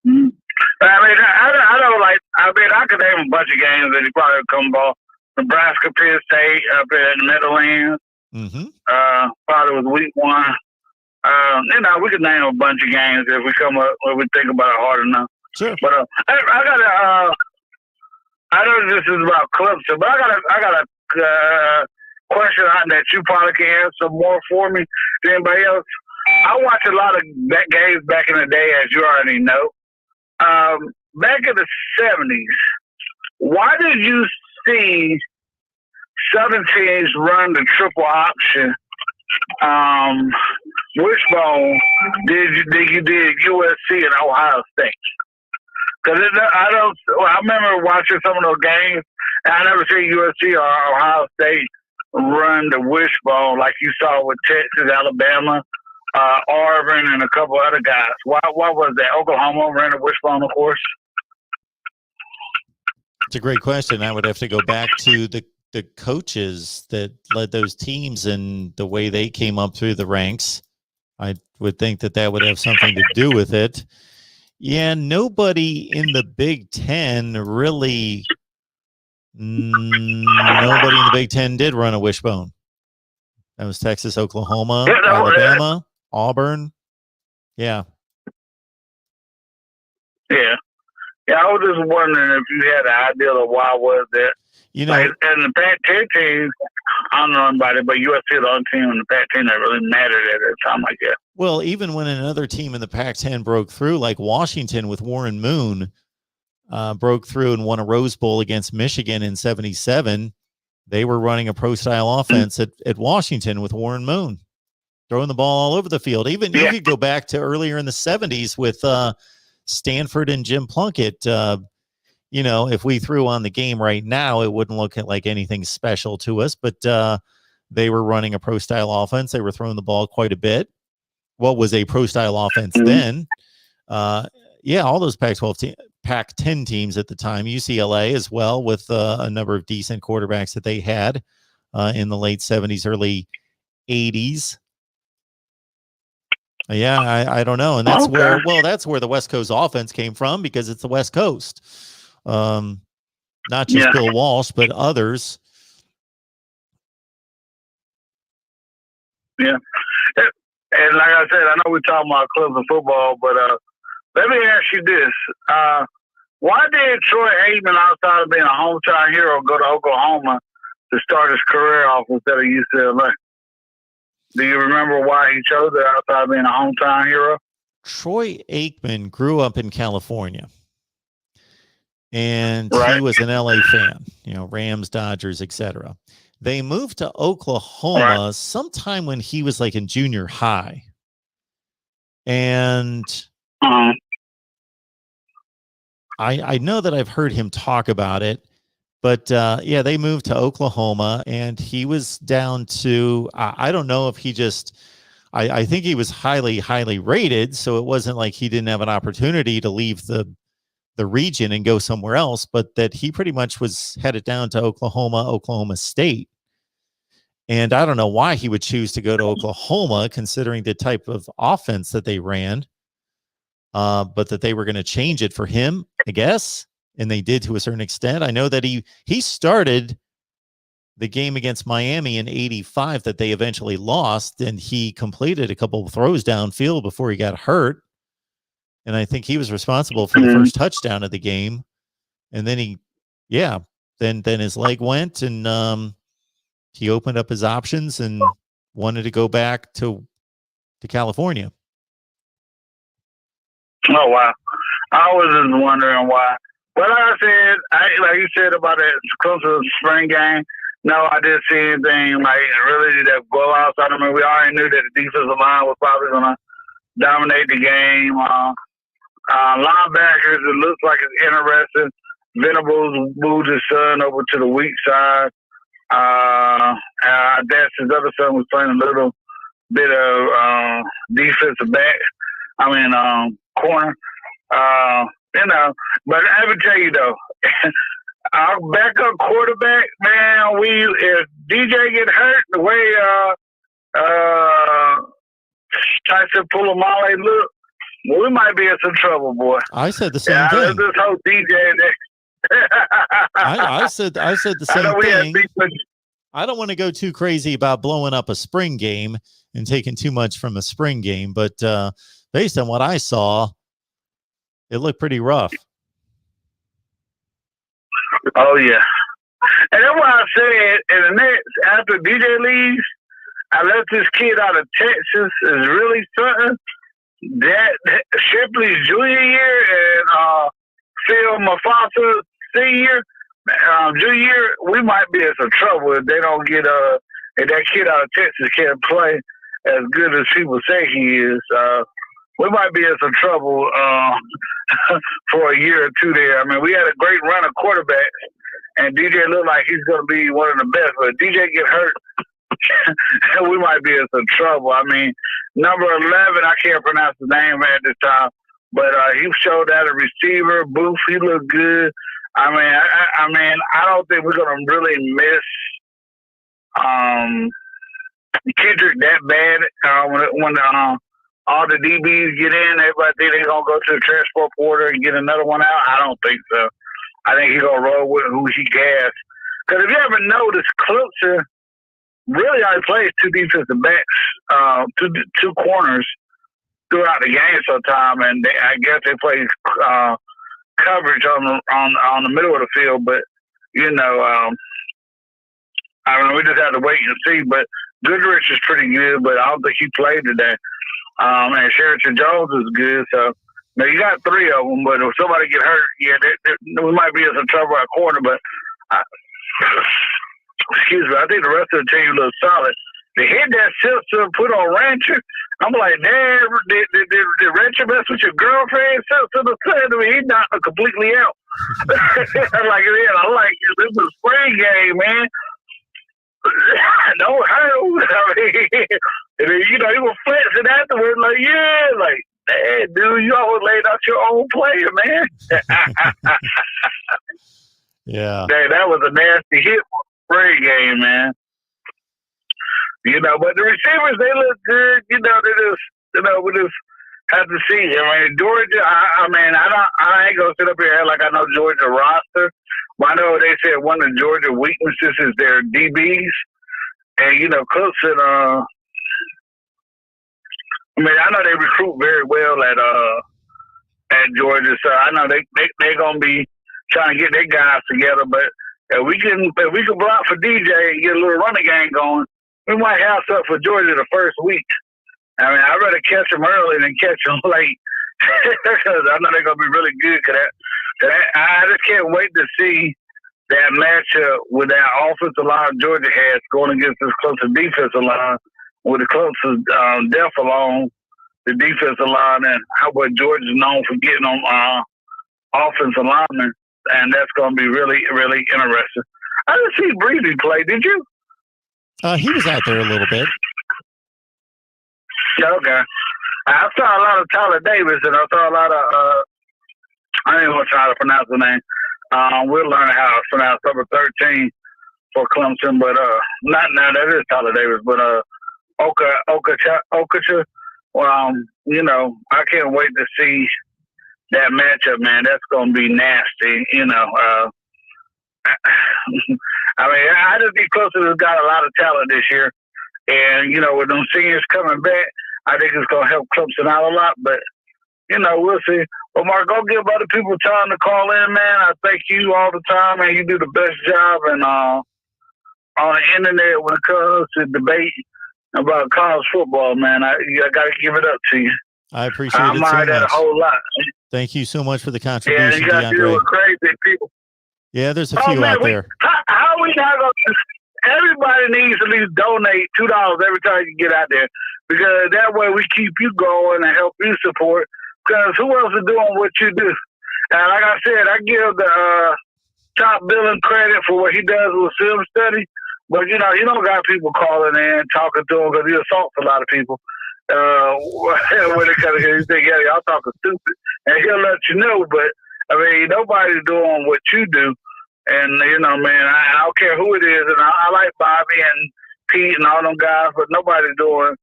I mean, I don't like. I mean, I could name a bunch of games that he probably would come ball. Nebraska, Penn State, up in the Meadowlands. Probably was week 1. We could name a bunch of games if we think about it hard enough. Sure. But I got I know this is about Clemson, but I got a question that you probably can answer more for me than anybody else. I watched a lot of games back in the day, as you already know. Back in the 70s, why did you see Southern teams run the triple option wishbone? Did you did USC and Ohio State? Because I remember watching some of those games, and I never seen USC or Ohio State run the wishbone like you saw with Texas, Alabama, Auburn, and a couple other guys. Why was that? Oklahoma ran the wishbone, of course. It's a great question. I would have to go back to the coaches that led those teams and the way they came up through the ranks. I would think that would have something to do with it. Yeah, nobody in the Big Ten really. Nobody in the Big Ten did run a wishbone. That was Texas, Oklahoma, Alabama, Auburn. Yeah. Yeah. Yeah, I was just wondering if you had an idea of why was that. You know, and the Pac-10 teams, I don't know anybody, but USC is the only team in the Pac-10 that really mattered at that time, I guess. Well, even when another team in the Pac-10 broke through, like Washington with Warren Moon, broke through and won a Rose Bowl against Michigan in '77, they were running a pro-style offense at Washington with Warren Moon, throwing the ball all over the field. Even you could go back to earlier in the '70s with Stanford and Jim Plunkett. If we threw on the game right now, it wouldn't look like anything special to us, but they were running a pro-style offense. They were throwing the ball quite a bit. What was a pro-style offense then? All those Pac-10 teams at the time, UCLA as well, with a number of decent quarterbacks that they had in the late 70s, early 80s. I don't know. And that's where the West Coast offense came from, because it's the West Coast. Not just Bill Walsh, but others. Yeah. And like I said, I know we're talking about Clemson football, but let me ask you this. Why did Troy Aikman, outside of being a hometown hero, go to Oklahoma to start his career off instead of UCLA? Do you remember why he chose it outside of being a hometown hero? Troy Aikman grew up in California. And he was an LA fan, Rams, Dodgers, etc. They moved to Oklahoma sometime when he was like in junior high. And I know that I've heard him talk about it, but they moved to Oklahoma, and he was down to, I don't know if he just, I think he was highly, highly rated. So it wasn't like he didn't have an opportunity to leave the region and go somewhere else, but that he pretty much was headed down to Oklahoma State. And I don't know why he would choose to go to Oklahoma, considering the type of offense that they ran, but that they were going to change it for him, I guess. And they did to a certain extent. I know that he started the game against Miami in '85 that they eventually lost, and he completed a couple of throws downfield before he got hurt. And I think he was responsible for the first touchdown of the game. And then then his leg went, and he opened up his options and wanted to go back to California. Oh, wow. I was just wondering why. But like I said, like you said about that Clemson spring game, No, I didn't see anything like really that blowouts. I mean, we already knew that the defensive line was probably going to dominate the game. Linebackers, it looks like it's interesting. Venables moved his son over to the weak side. That's his other son was playing a little bit of defensive back. Corner. But I would tell you though, our backup quarterback, man, if DJ get hurt the way Tyson Pulamale look, we might be in some trouble, boy. I said the same thing. This whole DJ I said the same thing. I don't want to go too crazy about blowing up a spring game and taking too much from a spring game, but based on what I saw, it looked pretty rough. Oh yeah, and that's why I said in the next after DJ leaves, I left this kid out of Texas is really something. That Shipley's junior year and Phil Mufasa senior, junior, we might be in some trouble if they don't get if that kid out of Texas can't play as good as people say he is. We might be in some trouble for a year or two there. I mean, we had a great run of quarterbacks, and DJ looked like he's going to be one of the best. But if DJ get hurt, we might be in some trouble. I mean, number 11, I can't pronounce his name at this time, but he showed that a receiver. Booth, he looked good. I mean, I don't think we're going to really miss Kendrick that bad when all the DBs get in. Everybody think they're going to go to the transport portal and get another one out. I don't think so. I think he's going to roll with who he has. Because if you ever noticed, Clemson really only plays two defensive backs, two corners throughout the game sometime, and I guess they play coverage on the middle of the field. But we just have to wait and see. But Goodrich is pretty good, but I don't think he played today. And Sheraton Jones is good. So now you got three of them, but if somebody get hurt, we might be in some trouble at corner. But excuse me, I think the rest of the team looks solid. They hit that Simpson put on Rancher. I'm like, damn, did Rancher mess with your girlfriend? Simpson said to me, he's not completely out. I'm like, this is a spring game, man. No hurdle. I mean, and then, he was flexing afterwards, like, man, dude, you always laid out your own player, man. Yeah. That was a nasty hit for a spring game, man. But the receivers, they look good. We just have to see. I mean, Georgia, I ain't going to sit up here and act like I know Georgia roster. But I know they said one of Georgia weaknesses is their DBs. And, Clemson, I know they recruit very well at Georgia. So I know they're going to be trying to get their guys together. But if we can block for DJ and get a little running game going, we might have something for Georgia the first week. I mean, I'd rather catch them early than catch them late because I know they're going to be really good. I just can't wait to see that matchup with that offensive line Georgia has going against this Clemson defensive line with the Clemson depth along the defensive line and what Georgia's known for getting on offensive linemen. And that's going to be really, really interesting. I didn't see Breezy play. Did you? He was out there a little bit. Okay. I saw a lot of Tyler Davis, and I saw a lot of, I didn't want to try to pronounce the name. We'll learn how to pronounce number 13 for Clemson, but not now. That is Tyler Davis, but Okacha. Well, I can't wait to see that matchup, man. That's going to be nasty, I just think Clemson has got a lot of talent this year. And, with them seniors coming back, I think it's going to help Clemson out a lot. But, we'll see. But, Mark, go give other people time to call in, man. I thank you all the time, man. You do the best job and on the internet when it comes to debate about college football, man. I got to give it up to you. I appreciate it so much. I admire that a whole lot. Thank you so much for the contribution, Yeah, you got to deal with crazy people. Yeah, there's a few out there. How are we not going to everybody needs to at least donate $2 every time you get out there, because that way we keep you going and help you support. Because who else is doing what you do? And like I said, I give the top billing credit for what he does with film study, but you don't got people calling in talking to him because he assaults a lot of people. When it comes to you think, yeah, y'all talking stupid, and he'll let you know. But I mean, nobody's doing what you do. And, man, I don't care who it is. And I like Bobby and Pete and all them guys, but nobody's doing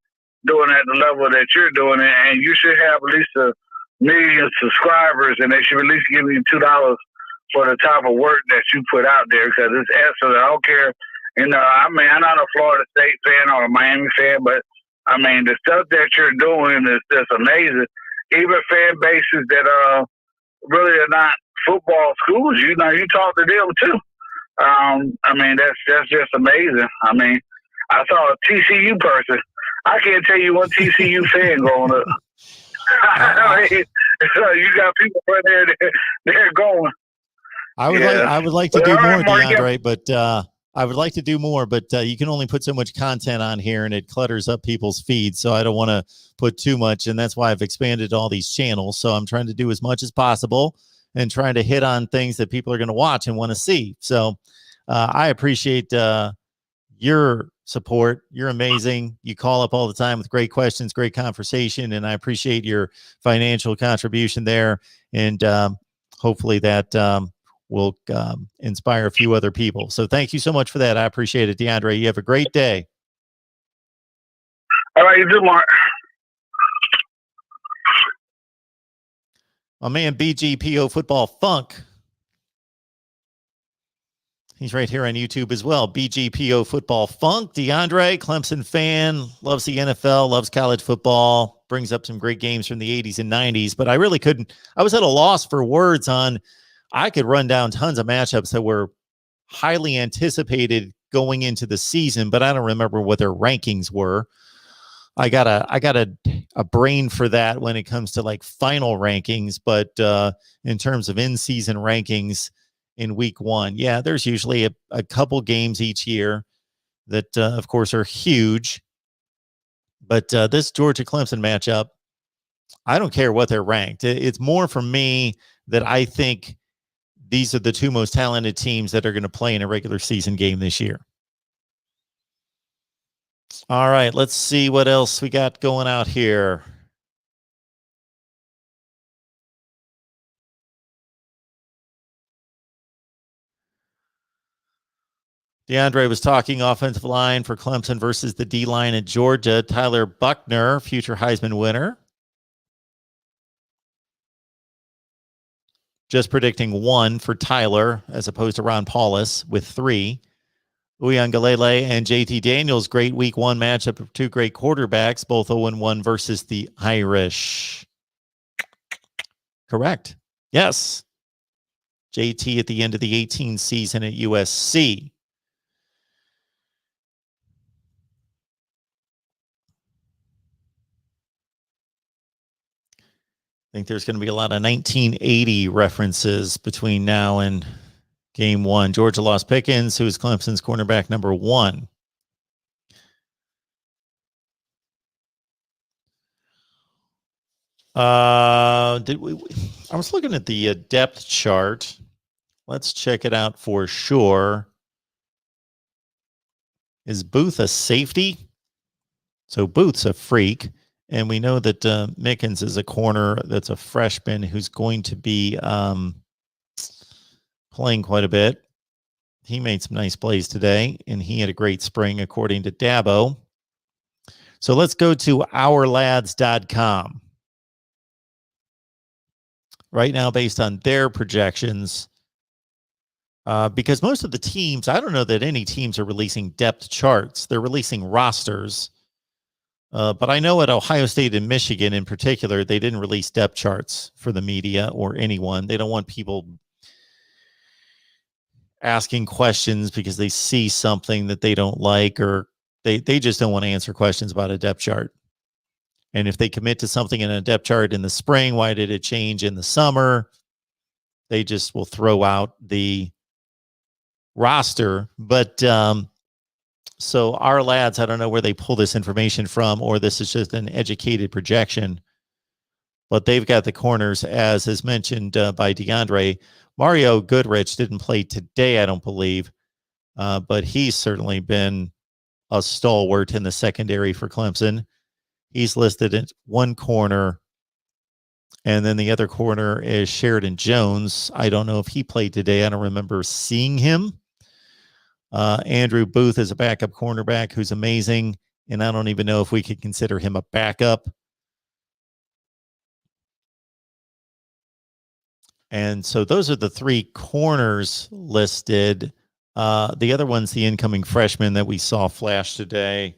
at the level that you're doing it. And you should have at least 1 million subscribers, and they should at least give you $2 for the type of work that you put out there, because it's excellent. I don't care. I'm not a Florida State fan or a Miami fan, but, I mean, the stuff that you're doing is just amazing. Even fan bases that really are not football schools, you talk to them too. I mean, that's just amazing. I mean, I saw a TCU person. I can't tell you one TCU fan growing up. I mean, so you got people right there, they're going. I would like to do more, DeAndre, but I would like to do more, but you can only put so much content on here, and it clutters up people's feeds. So I don't want to put too much, and that's why I've expanded all these channels. So I'm trying to do as much as possible and trying to hit on things that people are going to watch and want to see. So I appreciate your support. You're amazing. You call up all the time with great questions, great conversation, and I appreciate your financial contribution there. And hopefully that will inspire a few other people. So thank you so much for that. I appreciate it, DeAndre. You have a great day. All right, you too, Mark. My man, BGPO Football Funk. He's right here on YouTube as well. BGPO Football Funk. DeAndre, Clemson fan, loves the NFL, loves college football, brings up some great games from the 80s and 90s. But I really couldn't. I was at a loss for words on. I could run down tons of matchups that were highly anticipated going into the season, but I don't remember what their rankings were. I got a brain for that when it comes to like final rankings, but in terms of in-season rankings in week one, yeah, there's usually a couple games each year that, of course, are huge. But this Georgia-Clemson matchup, I don't care what they're ranked. It's more for me that I think these are the two most talented teams that are going to play in a regular season game this year. All right, let's see what else we got going out here. DeAndre was talking offensive line for Clemson versus the D-line at Georgia. Tyler Buckner, future Heisman winner. Just predicting 1 for Tyler as opposed to Ron Paulus with 3. Uiagalelei and JT Daniels, great week 1 matchup of 2 great quarterbacks, both 0-1 versus the Irish. Correct. Yes. JT at the end of the 18 season at USC. I think there's going to be a lot of 1980 references between now and game 1. Georgia lost Pickens, who is Clemson's cornerback number 1. I was looking at the depth chart. Let's check it out for sure. Is Booth a safety? So Booth's a freak. And we know that Mickens is a corner that's a freshman who's going to be playing quite a bit. He made some nice plays today, and he had a great spring, according to Dabo. So let's go to ourlads.com. Right now, based on their projections, because most of the teams, I don't know that any teams are releasing depth charts. They're releasing rosters. But I know at Ohio State and Michigan in particular, they didn't release depth charts for the media or anyone. They don't want people asking questions because they see something that they don't like, or they just don't want to answer questions about a depth chart. And if they commit to something in a depth chart in the spring, why did it change in the summer? They just will throw out the roster. But So our lads, I don't know where they pull this information from, or this is just an educated projection, but they've got the corners, as is mentioned by DeAndre. Mario Goodrich didn't play today, I don't believe, but he's certainly been a stalwart in the secondary for Clemson. He's listed at one corner, and then the other corner is Sheridan Jones. I don't know if he played today. I don't remember seeing him. Andrew Booth is a backup cornerback who's amazing, and I don't even know if we could consider him a backup. And so those are the three corners listed. The other one's the incoming freshman that we saw flash today.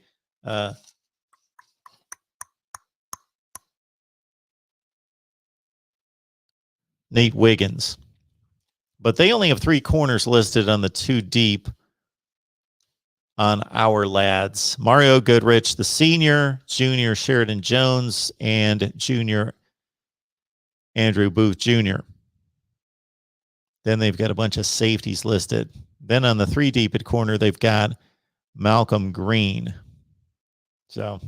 Nate Wiggins. But they only have three corners listed on the two deep on our lads. Mario Goodrich, the senior, junior Sheridan Jones, and junior Andrew Booth Jr. Then they've got a bunch of safeties listed. Then on the three deep at corner, they've got Malcolm Green. So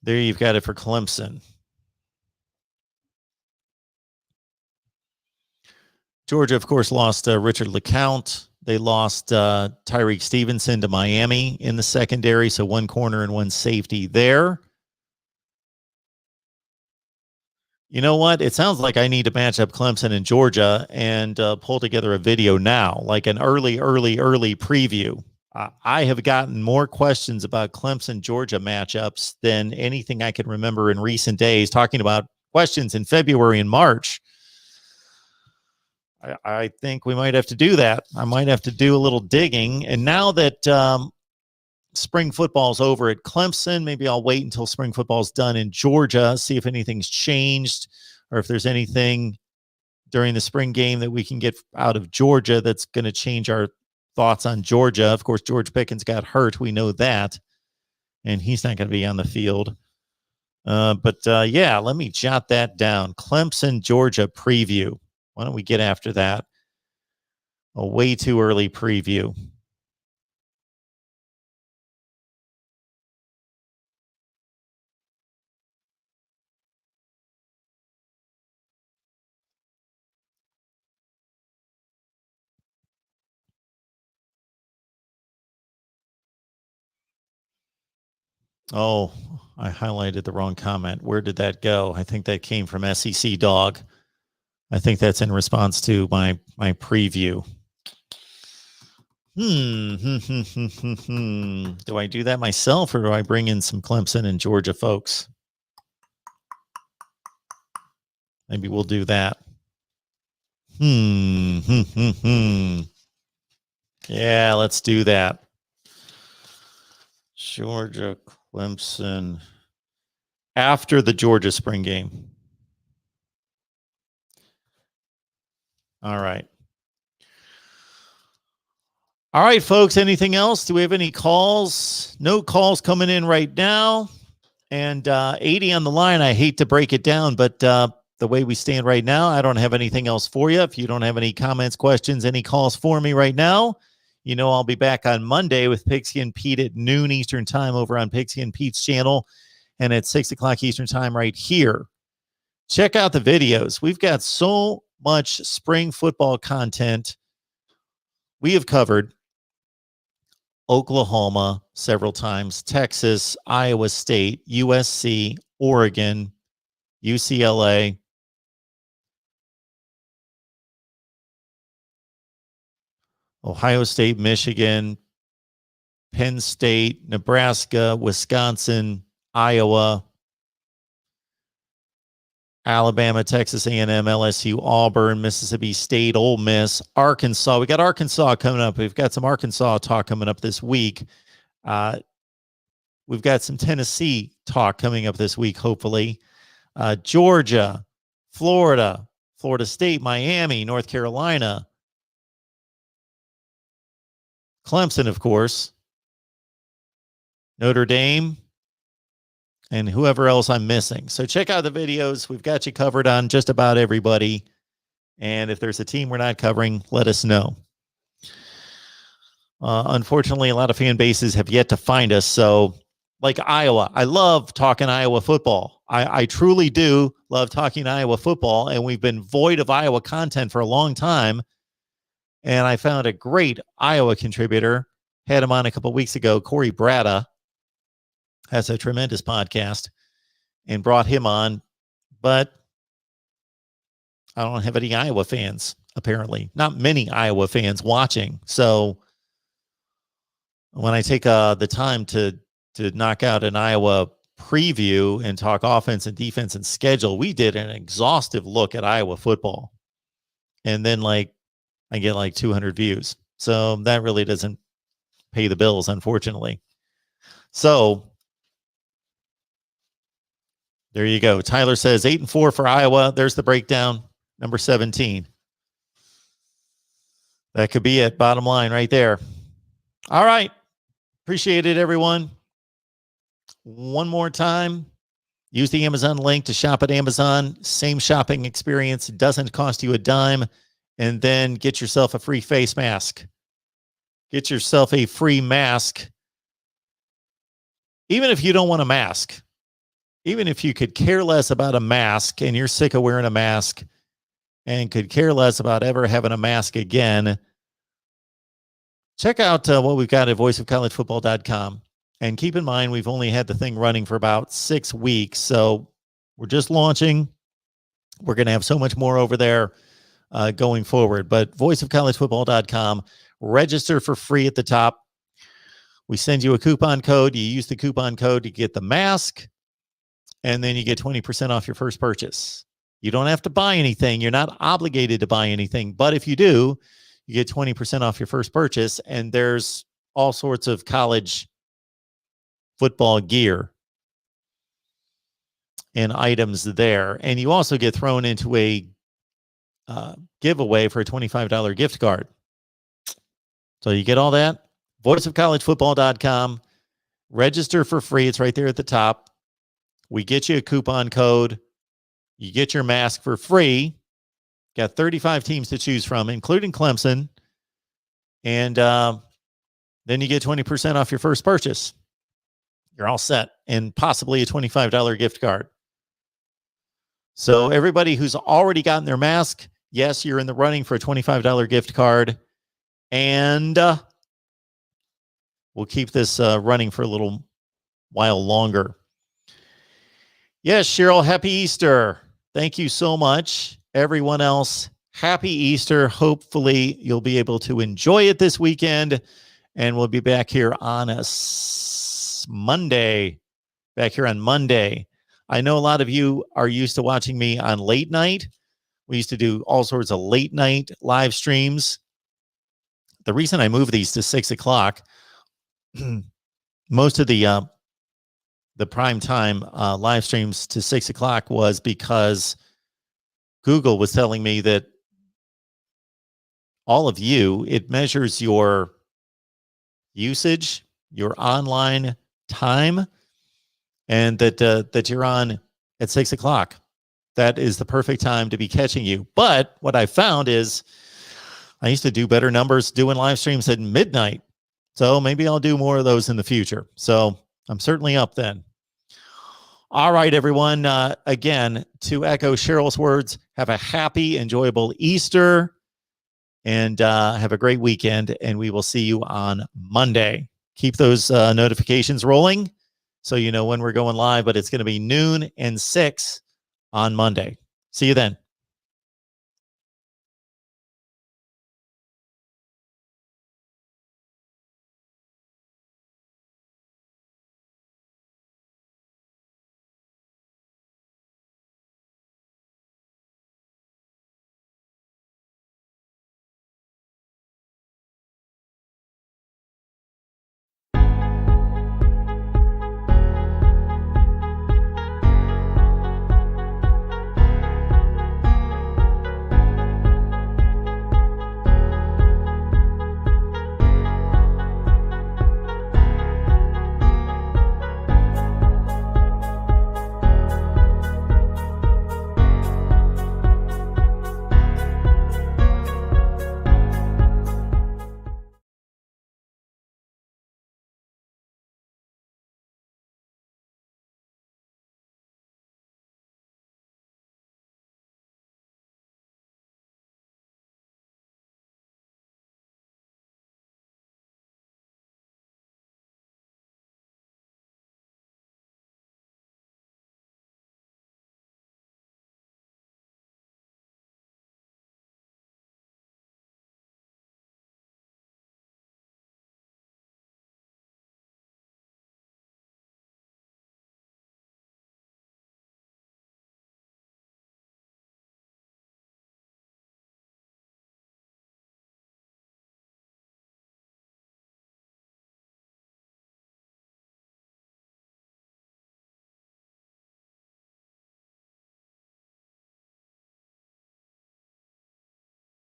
there you've got it for Clemson. Georgia, of course, lost Richard LeCount. They lost Tyreek Stevenson to Miami in the secondary, so one corner and one safety there. You know what? It sounds like I need to match up Clemson and Georgia and pull together a video now, like an early preview. I have gotten more questions about Clemson-Georgia matchups than anything I can remember in recent days, talking about questions in February and March. I think we might have to do that. I might have to do a little digging. And now that spring football's over at Clemson, maybe I'll wait until spring football's done in Georgia, see if anything's changed or if there's anything during the spring game that we can get out of Georgia that's going to change our thoughts on Georgia. Of course, George Pickens got hurt. We know that. And he's not going to be on the field. Yeah, let me jot that down. Clemson, Georgia preview. Why don't we get after that? A way too early preview. Oh, I highlighted the wrong comment. Where did that go? I think that came from SEC Dog. I think that's in response to my preview. Do I do that myself or do I bring in some Clemson and Georgia folks? Maybe we'll do that. Yeah, let's do that. Georgia, Clemson. After the Georgia spring game. All right. All right, folks. Anything else? Do we have any calls? No calls coming in right now. And 80 on the line. I hate to break it down, but the way we stand right now, I don't have anything else for you. If you don't have any comments, questions, any calls for me right now, you know I'll be back on Monday with Pigskin Pete at noon Eastern time over on Pigskin Pete's channel and at 6 o'clock Eastern time right here. Check out the videos. We've got so much spring football content. We have covered Oklahoma several times, Texas, Iowa State, USC, Oregon, UCLA, Ohio State, Michigan, Penn State, Nebraska, Wisconsin, Iowa, Alabama, Texas A&M, LSU, Auburn, Mississippi State, Ole Miss, Arkansas. We got Arkansas coming up. We've got some Arkansas talk coming up this week. We've got some Tennessee talk coming up this week, hopefully. Georgia, Florida, Florida State, Miami, North Carolina, Clemson, of course, Notre Dame, and whoever else I'm missing. So check out the videos. We've got you covered on just about everybody. And if there's a team we're not covering, let us know. Unfortunately, a lot of fan bases have yet to find us. So, like Iowa, I love talking Iowa football. I truly do love talking Iowa football, and we've been void of Iowa content for a long time. And I found a great Iowa contributor, had him on a couple of weeks ago. Corey Bratta has a tremendous podcast, and brought him on. But I don't have any Iowa fans, apparently. Not many Iowa fans watching. So when I take the time to knock out an Iowa preview and talk offense and defense and schedule, we did an exhaustive look at Iowa football. And then I get 200 views. So that really doesn't pay the bills, unfortunately. So there you go. Tyler says 8-4 for Iowa. There's the breakdown. Number 17. That could be it. Bottom line right there. All right. Appreciate it, everyone. One more time. Use the Amazon link to shop at Amazon. Same shopping experience. Doesn't cost you a dime. And then get yourself a free face mask. Get yourself a free mask. Even if you don't want a mask. Even if you could care less about a mask and you're sick of wearing a mask and could care less about ever having a mask again, check out what we've got at voiceofcollegefootball.com. And keep in mind, we've only had the thing running for about 6 weeks. So we're just launching. We're going to have so much more over there going forward. But voiceofcollegefootball.com, register for free at the top. We send you a coupon code. You use the coupon code to get the mask, and then you get 20% off your first purchase. You don't have to buy anything. You're not obligated to buy anything. But if you do, you get 20% off your first purchase. And there's all sorts of college football gear and items there. And you also get thrown into a giveaway for a $25 gift card. So you get all that. voiceofcollegefootball.com. Register for free. It's right there at the top. We get you a coupon code. You get your mask for free. Got 35 teams to choose from, including Clemson. And then you get 20% off your first purchase. You're all set. And possibly a $25 gift card. So everybody who's already gotten their mask, yes, you're in the running for a $25 gift card. And we'll keep this running for a little while longer. Yes, Cheryl, happy Easter. Thank you so much. Everyone else, happy Easter. Hopefully, you'll be able to enjoy it this weekend. And we'll be back here on a Monday. Back here on Monday. I know a lot of you are used to watching me on late night. We used to do all sorts of late night live streams. The reason I moved these to 6 o'clock, most of the prime time live streams to 6 o'clock was because Google was telling me that all of you, it measures your usage, your online time, and that you're on at 6 o'clock. That is the perfect time to be catching you. But what I found is I used to do better numbers doing live streams at midnight. So maybe I'll do more of those in the future. So I'm certainly up then. All right, everyone. Again, to echo Cheryl's words, have a happy, enjoyable Easter, and have a great weekend. And we will see you on Monday. Keep those notifications rolling so you know when we're going live, but it's going to be noon and 6 on Monday. See you then.